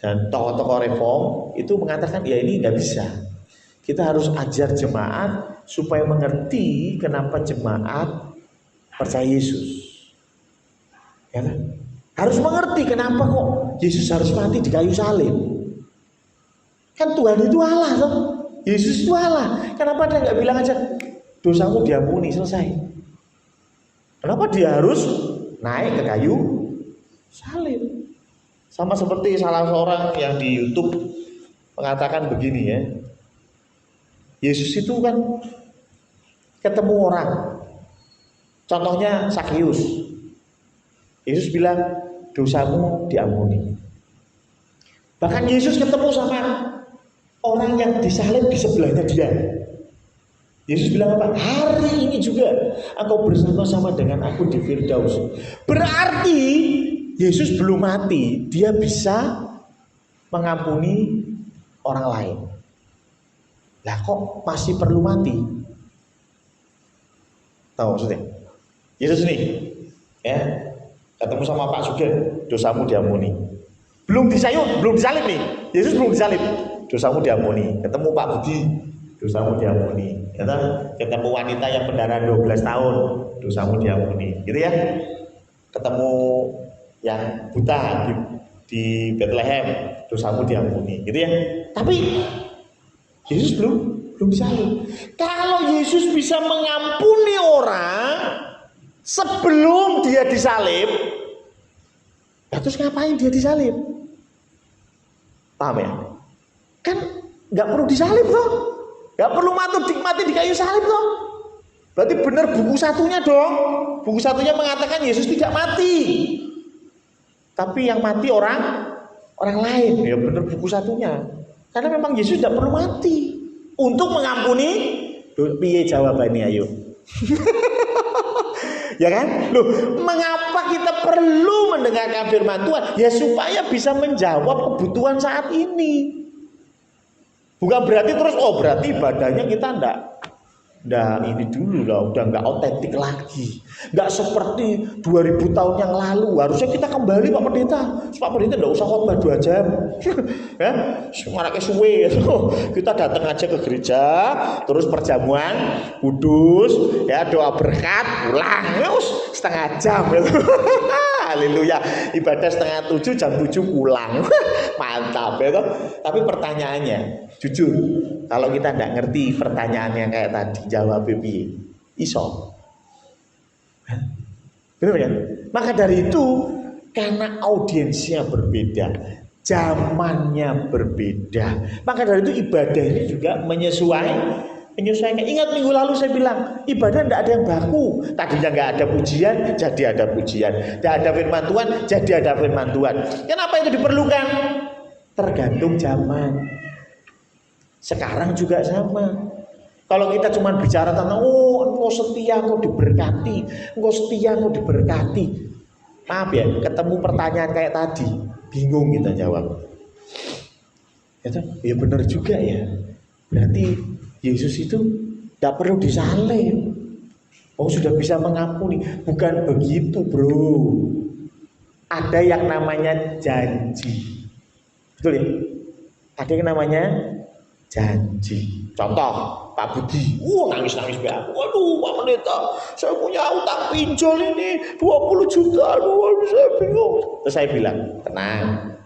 dan tokoh-tokoh reform itu mengatakan ya ini nggak bisa. Kita harus ajar jemaat supaya mengerti kenapa jemaat percaya Yesus. Ya kan? Harus mengerti kenapa kok Yesus harus mati di kayu salib. Kan Tuhan itu Allah toh. Yesus itu Allah. Kenapa dia nggak bilang aja dosamu diampuni selesai? Kenapa dia harus naik ke kayu salib? Sama seperti salah seorang yang di YouTube mengatakan begini ya. Yesus itu kan ketemu orang. Contohnya Sakeus. Yesus bilang dosamu diampuni. Bahkan Yesus ketemu sama orang yang disalib di sebelahnya dia. Yesus bilang apa? Hari ini juga engkau bersama-sama dengan aku di Firdaus. Berarti Yesus belum mati, dia bisa mengampuni orang lain. Lah kok masih perlu mati? Tahu maksudnya? Yesus nih, ya ketemu sama Pak Sugeng, dosamu diampuni. Belum disalib nih. Yesus belum disalib, dosamu diampuni. Ketemu Pak Budi, dosamu diampuni. Ketemu wanita yang pendarahan 12 tahun, dosamu diampuni. Gitu ya. Ketemu yang buta di Bethlehem, dosamu diampuni, gitu ya. Tapi Yesus belum disalib. Kalau Yesus bisa mengampuni orang sebelum dia disalib, terus ngapain dia disalib? Paham ya? Kan nggak perlu disalib toh, nggak perlu mati di kayu salib toh. Berarti benar buku satunya dong. Buku satunya mengatakan Yesus tidak mati, tapi yang mati orang lain. Ya benar buku satunya. Karena memang Yesus tidak perlu mati untuk mengampuni. Piye jawabannya ayo? Ya kan? Loh, mengapa kita perlu mendengarkan firman Tuhan? Ya supaya bisa menjawab kebutuhan saat ini. Bukan berarti terus, oh berarti ibadahnya kita ndak ini dulu lah, udah nggak otentik lagi, nggak seperti 2000 tahun yang lalu. Harusnya kita kembali Pak Pendeta. Pak Pendeta nggak usah khotbah 2 jam, ya, maraknya suwe. Kita datang aja ke gereja, terus perjamuan, kudus, ya doa berkat, pulang, terus setengah jam. Haleluya, ibadah 6:30, jam 7 pulang. Mantap ya toh. Tapi pertanyaannya, jujur, kalau kita nggak ngerti pertanyaan yang kayak tadi, jawab piye? Iso. Benar kan? Maka dari itu, karena audiensnya berbeda, zamannya berbeda, maka dari itu ibadah ini juga menyesuaikan. Ingat minggu lalu saya bilang, ibadah tidak ada yang baku. Tadinya nggak ada pujian, jadi ada pujian. Tidak ada firman Tuhan, jadi ada firman Tuhan. Kenapa itu diperlukan? Tergantung zaman. Sekarang juga sama. Kalau kita cuma bicara tentang, oh engkau setia, engkau diberkati, engkau setia, engkau diberkati. Maaf ya, ketemu pertanyaan kayak tadi, bingung kita jawab. Ya benar juga ya. Berarti Yesus itu tidak perlu disalib. Oh sudah bisa mengampuni. Bukan begitu bro. Ada yang namanya janji. Betul ya? Ada yang namanya janji. Contoh Pak Budi, nangis-nangis ya. Waduh Pak Pendeta, saya punya utang pinjol ini 20 juta. Waduh saya bingung. Terus saya bilang, tenang,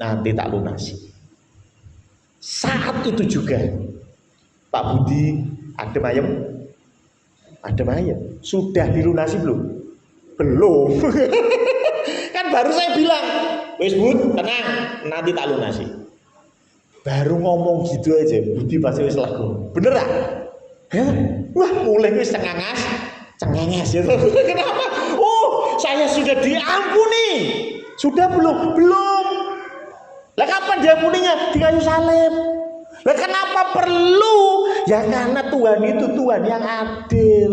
nanti tak lunasi. Saat itu juga Pak Budi adem ayem, sudah dilunasi belum? Belum. Kan baru saya bilang, wis Bud, tenang, nanti tak lunasi. Baru ngomong gitu aja, Budi pasti wis lagu. Bener gak? Ya? Wah, mulai wis cengenges gitu. Kenapa? Oh, saya sudah diampuni. Sudah belum? Belum. Lah kapan diampuninya? Di kayu salib. Lah kenapa perlu? Ya karena Tuhan itu Tuhan yang adil.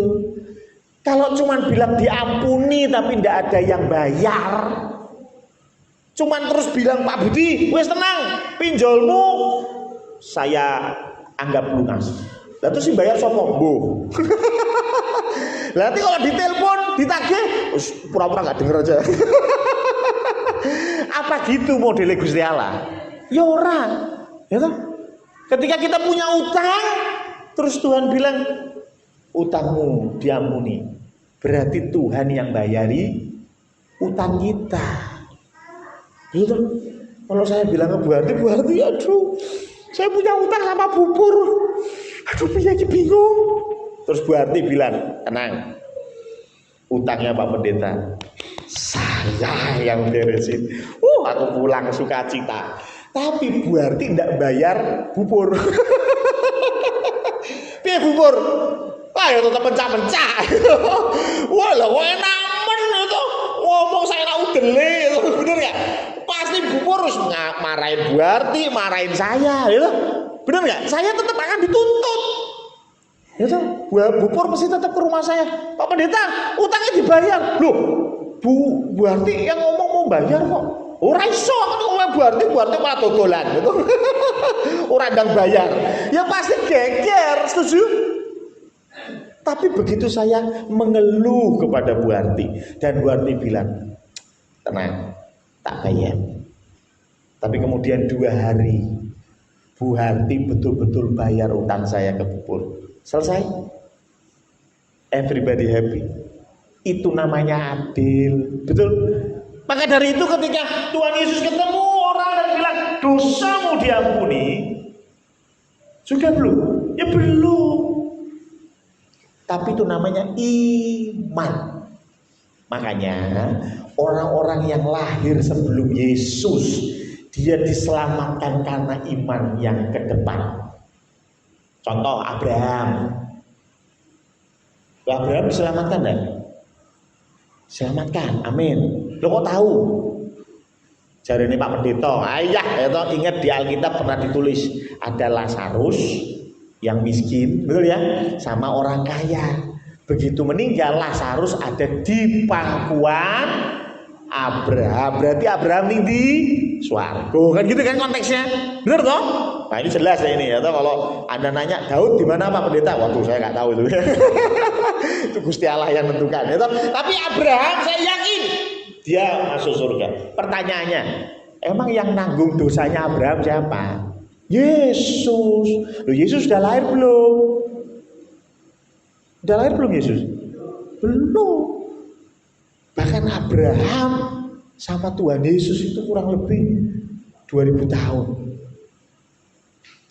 Kalau cuma bilang diampuni tapi tidak ada yang bayar, cuman terus bilang Pak Budi, wes tenang, pinjolmu saya anggap lunas. Lah terus bayar sapa? Mbuh. Lah nanti kalau ditelepon, ditagih, pura-pura nggak denger aja. Apa gitu modelnya Gusti Allah? Ya ora. Ya toh? Ketika kita punya utang, terus Tuhan bilang, utangmu diampuni. Berarti Tuhan yang bayari utang kita. Gitu. Kalau saya bilang ke Bu Harti, aduh, saya punya utang sama bubur. Aduh, punya bingung. Terus Bu Harti bilang, tenang, utangnya Pak Pendeta, saya yang beresin. Aku pulang sukacita. Tapi Bu Harti tidak bayar bubur. Piye bubur? Wah ya tetap pencah-pencah. Wah lah enak men itu. Ngomong saya nak udele, bener ya? Pasti bubur harus marahin Bu Harti, marahin saya, gitu. Bener nggak? Saya tetap akan dituntut. Gitu. Bubur mesti tetap ke rumah saya. Pak Pendeta, utangnya dibayar. Loh, Bu Harti yang ngomong mau bayar kok. Ora iso kan ngomong Bu Harti malah dodolan gitu. Ora ndang bayar. Ya pasti geger, setuju? Tapi begitu saya mengeluh kepada Bu Harti dan Bu Harti bilang, tenang, tak bayar. Tapi kemudian 2 hari Bu Harti betul-betul bayar utang saya ke bubur. Selesai. Everybody happy. Itu namanya adil. Betul? Maka dari itu ketika Tuhan Yesus ketemu orang dan bilang, dosamu diampuni. Sudah belum? Ya belum. Tapi itu namanya iman. Makanya orang-orang yang lahir sebelum Yesus, dia diselamatkan karena iman yang ke depan. Contoh Abraham. Abraham diselamatkan enggak? Selamatkan, amin. Lo kok tahu? Jari ini Pak Pendeta, ayah, itu ingat di Alkitab pernah ditulis ada Lazarus yang miskin, betul ya, sama orang kaya. Begitu meninggal, Lazarus ada di pangkuan Abraham. Berarti Abraham ini di swargo, kan gitu kan konteksnya, benar toh? Nah ini jelas ya ini ya toh. Kalau Anda nanya Daud di mana Pak Pendeta, waduh saya nggak tahu itu. Itu Gusti Allah yang menentukan ya toh. Tapi Abraham saya yakin dia masuk surga. Pertanyaannya, emang yang nanggung dosanya Abraham siapa? Yesus. Loh, Yesus sudah lahir belum? Sudah lahir belum Yesus? Belum. Bahkan Abraham sama Tuhan Yesus itu kurang lebih 2000 tahun.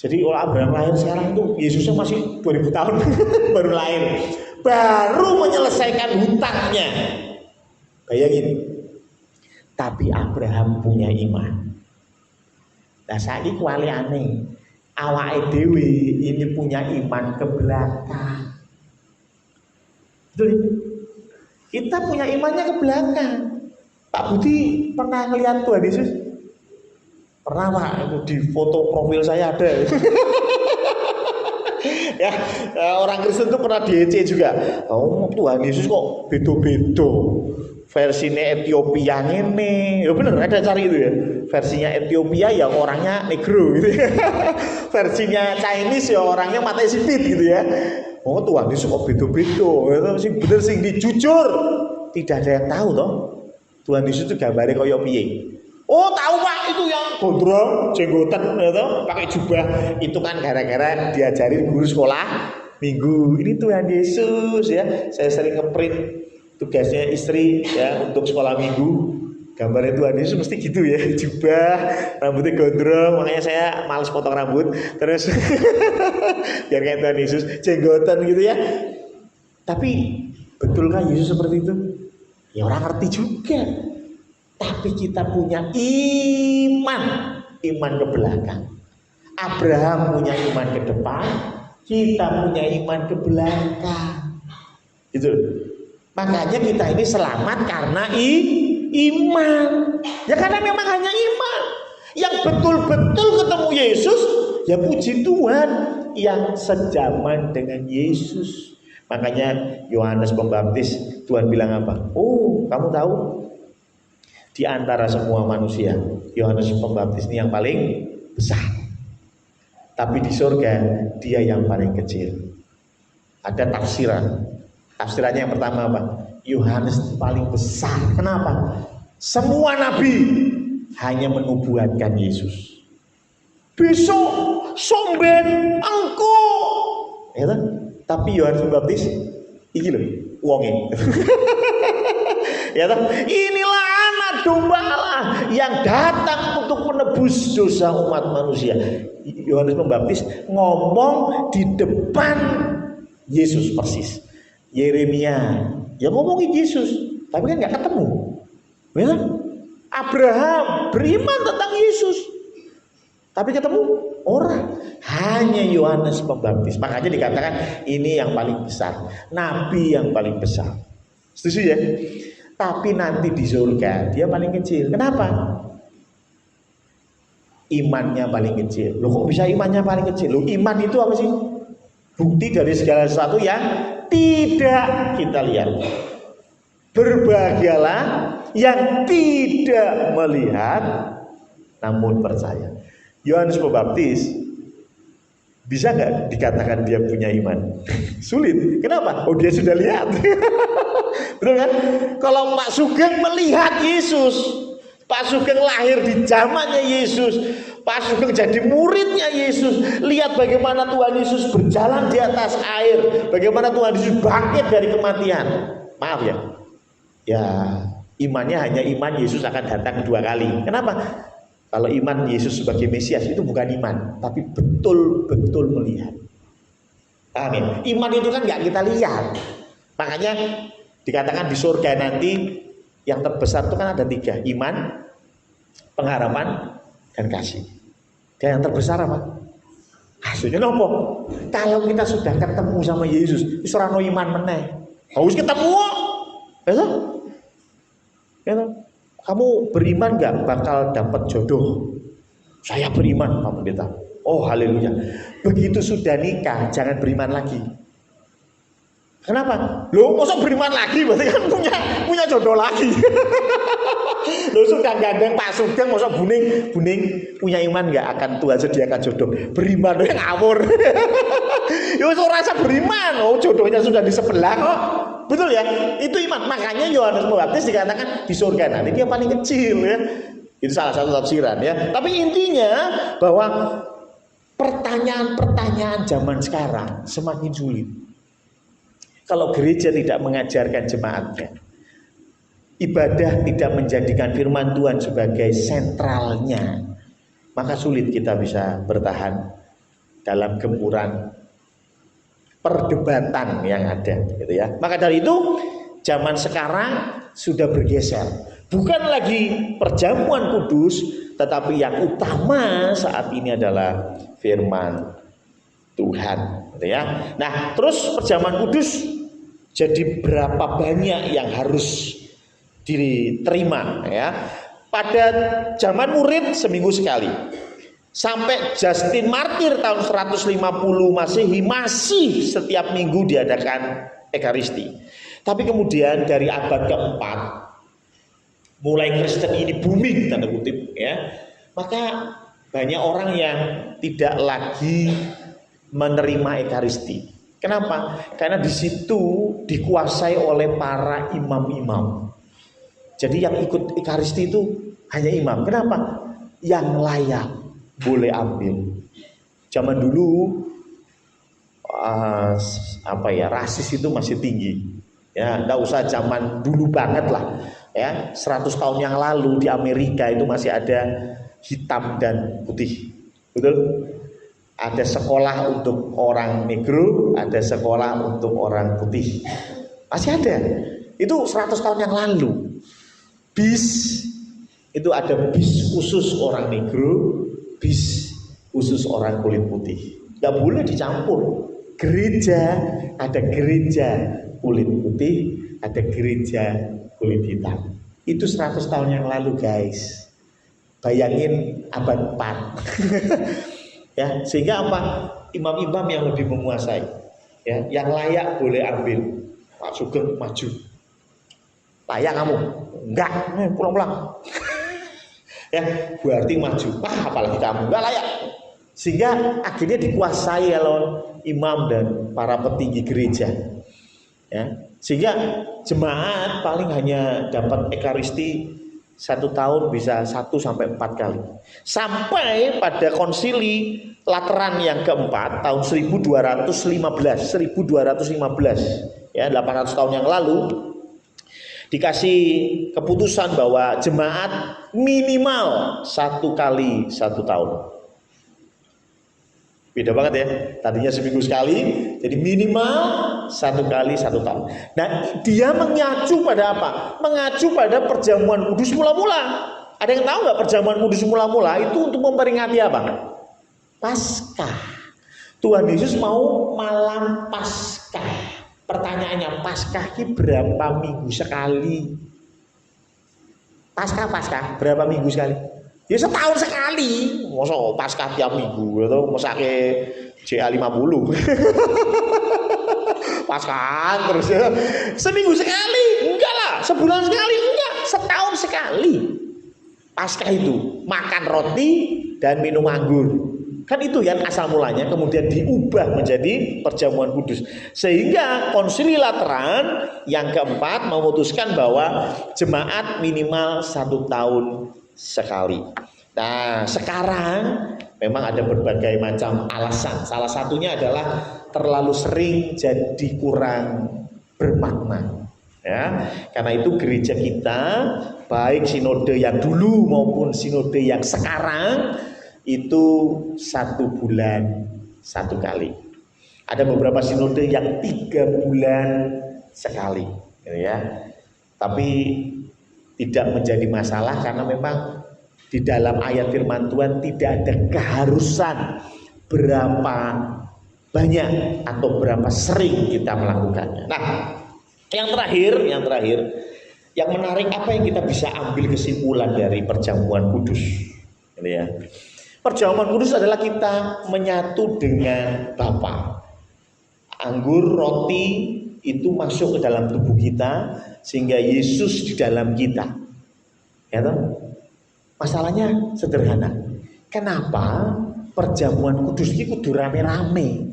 Jadi kalau Abraham lahir sekarang itu Yesusnya masih 2000 tahun baru lahir. Baru menyelesaikan hutangnya. Bayangin. Tapi Abraham punya iman. Nah saiki kuali aneh. Awake dhewe ini punya iman ke belakang. Betul. Kita punya imannya ke belakang. Pak Budi pernah ngelihat Tuhan Yesus? Pernah Pak, itu di foto profil saya ada. Ya, orang Kristen itu pernah di EC juga. Oh, Tuhan Yesus kok beda-beda. Versinya Ethiopia ini, ya bener ada cari itu ya. Versinya Ethiopia ya orangnya negro gitu ya. Versinya Chinese ya orangnya mata sipit gitu ya. Oh Tuhan Yesus kok beda-beda. Itu sing bener sing dijujur. Tidak ada yang tahu toh. Tuhan Yesus itu gambarnya kaya piye. Oh tahu Pak, itu yang gondrong, jenggotan gitu, pakai jubah. Itu kan gara-gara diajarin guru sekolah minggu. Ini Tuhan Yesus ya. Saya sering ngeprint tugasnya istri ya untuk sekolah minggu. Gambarnya Tuhan Yesus mesti gitu ya, jubah, rambutnya gondrong, makanya saya males potong rambut. Terus biar kayak Tuhan Yesus, jenggotan gitu ya. Tapi betulkah Yesus seperti itu? Ya orang ngerti juga. Tapi kita punya iman ke belakang. Abraham punya iman ke depan, kita punya iman ke belakang. Gitu. Makanya kita ini selamat karena iman. Ya karena memang hanya iman. Yang betul-betul ketemu Yesus, ya puji Tuhan, yang sejaman dengan Yesus. Makanya Yohanes Pembaptis, Tuhan bilang apa? Oh, kamu tahu? Di antara semua manusia, Yohanes Pembaptis ini yang paling besar. Tapi di surga dia yang paling kecil. Ada tafsiran. Tafsirannya yang pertama apa? Yohanes paling besar. Kenapa? Semua nabi hanya menubuatkan Yesus. Besok somben engko. Ya kan? Tapi Yohanes Pembaptis iki lho, wonge. Ya kan? Inilah anak domba Allah yang datang untuk menebus dosa umat manusia. Yohanes Pembaptis ngomong di depan Yesus persis. Yeremia ya ngomongin Yesus, tapi kan nggak ketemu. Ya? Abraham beriman tentang Yesus, tapi ketemu orang. Hanya Yohanes Pembaptis. Makanya dikatakan ini yang paling besar, nabi yang paling besar. Setuju ya? Tapi nanti di surga dia paling kecil. Kenapa? Imannya paling kecil. Loh kok bisa imannya paling kecil? Loh iman itu apa sih? Bukti dari segala sesuatu yang tidak kita lihat. Berbahagialah yang tidak melihat namun percaya. Yohanes Pembaptis bisa nggak dikatakan dia punya iman? Sulit. Kenapa? Oh dia sudah lihat. Betul kan? Kalau Pak Sugeng melihat Yesus, Pak Sugeng lahir di zamannya Yesus, Pak Sugeng jadi muridnya Yesus, lihat bagaimana Tuhan Yesus berjalan di atas air, bagaimana Tuhan Yesus bangkit dari kematian. Maaf ya, ya imannya hanya iman Yesus akan datang kedua kali. Kenapa? Kalau iman Yesus sebagai Mesias itu bukan iman, tapi betul-betul melihat. Paham ya? Iman itu kan nggak kita lihat. Makanya dikatakan di surga nanti yang terbesar itu kan ada 3, iman, pengharapan, dan kasih. Dan yang terbesar apa? Kasihnya nopo. Kalau kita sudah ketemu sama Yesus, wis ora ono iman meneh. Harus ketemu. Ya, kamu beriman nggak bakal dapat jodoh? Saya beriman, Pak Pendeta. Oh haleluya. Begitu sudah nikah, jangan beriman lagi. Kenapa? Loh, masa beriman lagi? Berarti kan punya jodoh lagi. Loh, sudah gandeng Pak Sugeng, masa Buning punya iman nggak akan Tuhan sediakan jodoh? Beriman yang ngawur. Ya wis ora rasa beriman, oh jodohnya sudah di sebelah kok. Betul ya? Itu iman. Makanya Yohanes Pembaptis dikatakan di surga nanti dia paling kecil ya. Itu salah satu tafsiran ya. Tapi intinya bahwa pertanyaan-pertanyaan zaman sekarang semakin sulit. Kalau gereja tidak mengajarkan jemaatnya, ibadah tidak menjadikan firman Tuhan sebagai sentralnya, maka sulit kita bisa bertahan dalam gempuran perdebatan yang ada, gitu ya. Maka dari itu zaman sekarang sudah bergeser, bukan lagi perjamuan kudus, tetapi yang utama saat ini adalah firman Tuhan, gitu ya. Nah, terus perjamuan kudus jadi berapa banyak yang harus diterima ya. Pada zaman murid seminggu sekali. Sampai Justin Martyr tahun 150 Masehi masih setiap minggu diadakan Ekaristi. Tapi kemudian dari abad keempat mulai Kristen ini booming tanda kutip ya. Maka banyak orang yang tidak lagi menerima Ekaristi. Kenapa? Karena di situ dikuasai oleh para imam-imam. Jadi yang ikut Ekaristi itu hanya imam. Kenapa? Yang layak boleh ambil. Zaman dulu rasis itu masih tinggi. Ya, enggak usah zaman dulu banget lah. Ya, 100 tahun yang lalu di Amerika itu masih ada hitam dan putih. Betul? Ada sekolah untuk orang negro, ada sekolah untuk orang putih. Masih ada. Itu 100 tahun yang lalu. Bis, itu ada bis khusus orang negro, bis khusus orang kulit putih. Gak boleh dicampur. Gereja, ada gereja kulit putih, ada gereja kulit hitam. Itu 100 tahun yang lalu guys. Bayangin abad 4. Ya, sehingga apa? Imam-imam yang lebih menguasai, ya, yang layak boleh ambil. Pak Sugeng maju, layak kamu? Enggak, pulang-pulang. Ya, berarti maju. Wah, apalagi kamu enggak layak. Sehingga akhirnya dikuasai oleh imam dan para petinggi gereja. Ya, sehingga jemaat paling hanya dapat Ekaristi 1 tahun bisa 1-4 kali. Sampai pada konsili Lateran yang keempat tahun 1215 ya, 800 tahun yang lalu dikasih keputusan bahwa jemaat minimal 1 kali 1 tahun. Beda banget ya, tadinya seminggu sekali, jadi minimal 1 kali 1 tahun. Nah, dia mengacu pada apa? Mengacu pada perjamuan kudus mula-mula. Ada yang tahu nggak perjamuan kudus mula-mula itu untuk memperingati apa? Paskah. Tuhan Yesus mau malam Paskah. Pertanyaannya, Paskah ini berapa minggu sekali? Paskah berapa minggu sekali? Ya setahun sekali. Masa Paskah tiap minggu atau masake JA50. Paskah terus ya. Seminggu sekali? Enggak lah. Sebulan sekali? Enggak. Setahun sekali. Paskah itu makan roti dan minum anggur. Kan itu yang asal mulanya, kemudian diubah menjadi perjamuan kudus. Sehingga konsili Lateran yang keempat memutuskan bahwa jemaat minimal 1 tahun sekali. Nah, sekarang memang ada berbagai macam alasan. Salah satunya adalah terlalu sering jadi kurang bermakna. Ya, karena itu gereja kita, baik sinode yang dulu maupun sinode yang sekarang, itu 1 bulan 1 kali. Ada beberapa sinode yang 3 bulan sekali, gitu ya. Tapi tidak menjadi masalah karena memang di dalam ayat firman Tuhan tidak ada keharusan berapa banyak atau berapa sering kita melakukannya. Nah, yang terakhir, yang menarik, apa yang kita bisa ambil kesimpulan dari perjamuan kudus, gitu ya. Perjamuan kudus adalah kita menyatu dengan Bapa. Anggur, roti, itu masuk ke dalam tubuh kita sehingga Yesus di dalam kita. Ya toh? Masalahnya sederhana. Kenapa perjamuan kudus ini kudu rame-rame?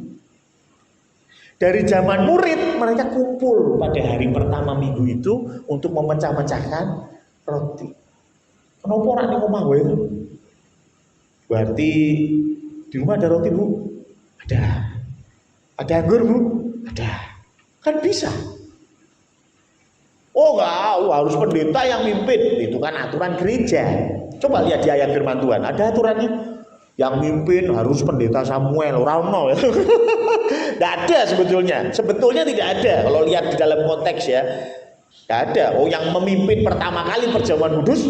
Dari zaman murid mereka kumpul pada hari pertama minggu itu untuk memecah-mecahkan roti. Kenapa orang ini ngomong itu? Berarti di rumah ada roti, Bu? Ada. Ada anggur, Bu? Ada. Kan bisa. Oh enggak, harus pendeta yang mimpin. Itu kan aturan gereja. Coba lihat di ayat firman Tuhan, ada aturannya. Yang mimpin harus pendeta Samuel, Rauno. Tidak ada sebetulnya. Sebetulnya tidak ada. Kalau lihat di dalam konteks ya, tidak ada. Oh, yang memimpin pertama kali perjamuan kudus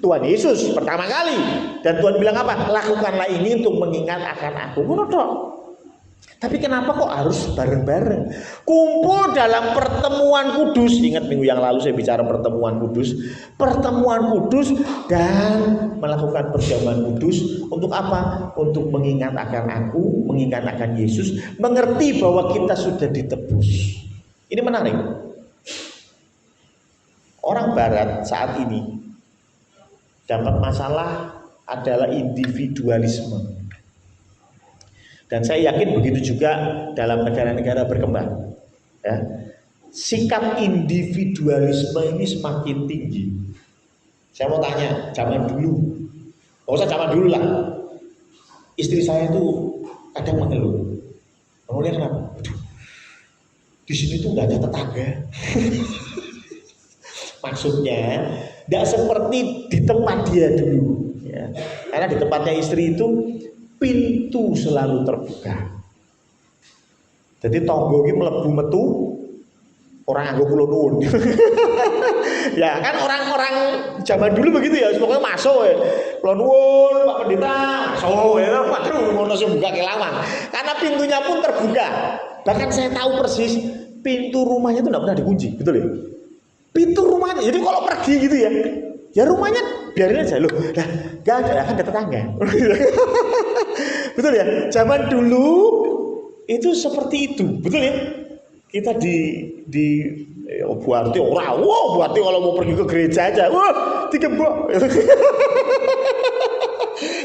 Tuhan Yesus pertama kali. Dan Tuhan bilang apa? Lakukanlah ini untuk mengingat akan aku. Menurut. Tapi kenapa kok harus bareng-bareng? Kumpul dalam pertemuan kudus. Ingat minggu yang lalu saya bicara pertemuan kudus. Pertemuan kudus dan melakukan perjamuan kudus. Untuk apa? Untuk mengingat akan aku, mengingat akan Yesus. Mengerti bahwa kita sudah ditebus. Ini menarik. Orang barat saat ini dapat masalah adalah individualisme. Dan saya yakin begitu juga dalam negara-negara berkembang. Ya. Sikap individualisme ini semakin tinggi. Saya mau tanya, zaman dulu, nggak usah zaman dulu lah. Istri saya itu kadang mengeluh. Mengeluhnya kenapa? Di sini tuh nggak ada tetangga. Maksudnya, tidak seperti di tempat dia dulu. Ya. Karena di tempatnya istri itu pintu selalu terbuka. Jadi tonggo ini melebu metu orang anggo kula nuwun. Ya kan orang-orang zaman dulu begitu ya, pokoknya masuk ya. Kula nuwun Pak Pendeta, masuk ya. Waduh, ngono sing buka kelawang. Karena pintunya pun terbuka. Bahkan saya tahu persis pintu rumahnya itu enggak pernah dikunci, betul ya? Pintu rumahnya. Jadi kalau pergi gitu ya, ya rumahnya biarin aja loh. Lah, enggak ada, kan ada tetangga. Betul ya? Zaman dulu itu seperti itu, betul ya? Kita berarti orang, berarti kalau mau pergi ke gereja aja, digembok.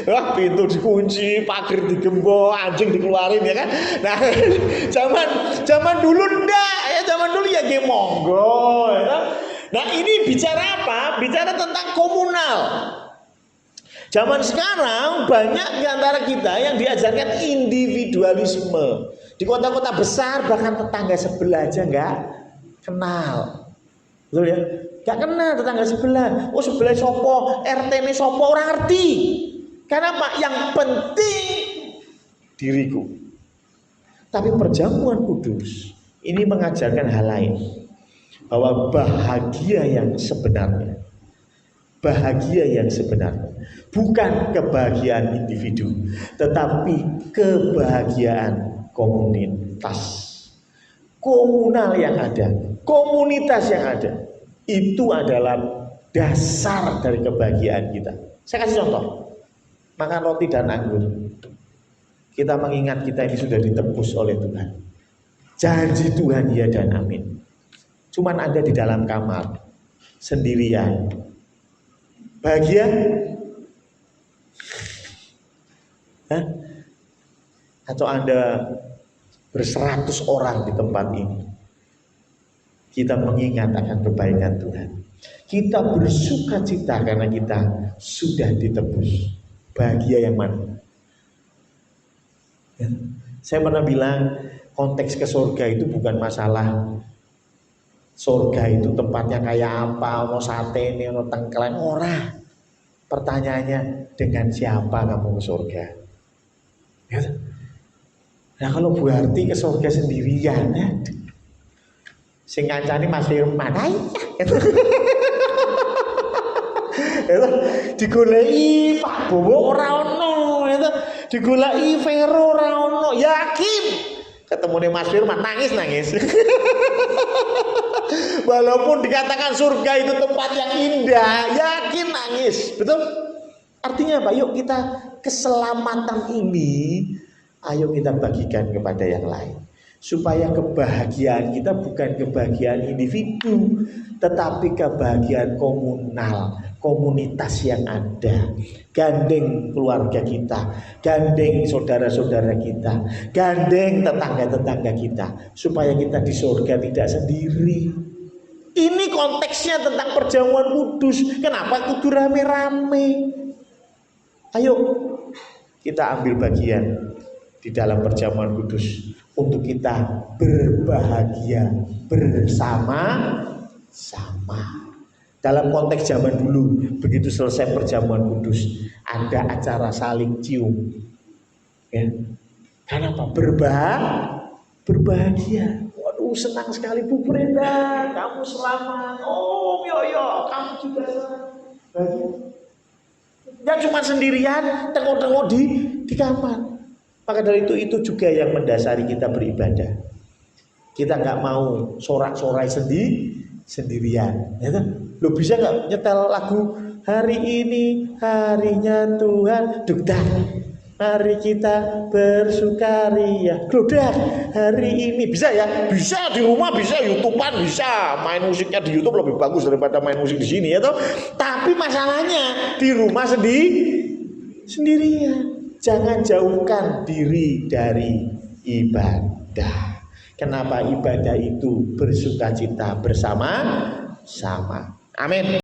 Wah, pintu dikunci, pagar digembok, anjing dikeluarin ya kan? Nah, zaman dulu enggak, ya zaman dulu ya monggo, ya kan? Nah, ini bicara apa? Bicara tentang komunal. Zaman sekarang banyak di antara kita yang diajarkan individualisme. Di kota-kota besar bahkan tetangga sebelah aja nggak kenal. Betul ya? Nggak kenal tetangga sebelah. Oh sebelah sopo, RT ini sopo, orang ngerti. Karena apa? Yang penting diriku. Tapi perjamuan kudus ini mengajarkan hal lain. Bahwa bahagia yang sebenarnya. Bahagia yang sebenarnya bukan kebahagiaan individu, tetapi kebahagiaan komunitas, komunal yang ada, komunitas yang ada. Itu adalah dasar dari kebahagiaan kita. Saya kasih contoh, makan roti dan anggur. Kita mengingat kita ini sudah ditebus oleh Tuhan. Janji Tuhan ya dan amin. Cuman ada di dalam kamar sendirian. Bahagia? Hah? Atau Anda berseratus orang di tempat ini? Kita mengingat akan kebaikan Tuhan. Kita bersuka cita karena kita sudah ditebus. Bahagia yang mana? Ya. Saya pernah bilang konteks ke surga itu bukan masalah surga itu tempatnya kayak apa, mau sate ini, mau tengkleng, ora. Pertanyaannya dengan siapa kamu ke surga? Ya. Nah kalau Bu Harti ke surga sendirian, ya. Sing kancane Mas Firman, itu digoleki Pak Bowo ora ono, itu digoleki Vero ora ono, yakin ketemu Mas Firman nangis. Walaupun dikatakan surga itu tempat yang indah, yakin nangis, betul? Artinya apa? Yuk kita keselamatan ini, ayo kita bagikan kepada yang lain. supaya kebahagiaan kita bukan kebahagiaan individu, tetapi kebahagiaan komunal, komunitas yang ada. Gandeng keluarga kita, gandeng saudara-saudara kita, gandeng tetangga-tetangga kita, supaya kita di surga tidak sendiri. Ini konteksnya tentang perjamuan kudus. Kenapa kudu rame-rame? Ayo kita ambil bagian di dalam perjamuan kudus untuk kita berbahagia bersama-sama. Dalam konteks zaman dulu, begitu selesai perjamuan kudus, ada acara saling cium. Ya. Kenapa? Berbahagia. Waduh, senang sekali Bu Brenda, kamu selamat. Oh, Yoyo, kamu juga selamat. Jangan cuma sendirian, tengok-tengok di kamar. Maka dari itu juga yang mendasari kita beribadah. Kita nggak mau sorak-sorai sendirian. Ya kan? Lo bisa nggak nyetel lagu hari ini harinya Tuhan, dukdak. Mari kita bersukaria, glodak. Hari ini bisa ya? Bisa di rumah, bisa YouTubean, bisa main musiknya di YouTube lebih bagus daripada main musik di sini ya toh. Tapi masalahnya di rumah sendirian. Jangan jauhkan diri dari ibadah. Kenapa ibadah itu bersukacita bersama-sama? Amin.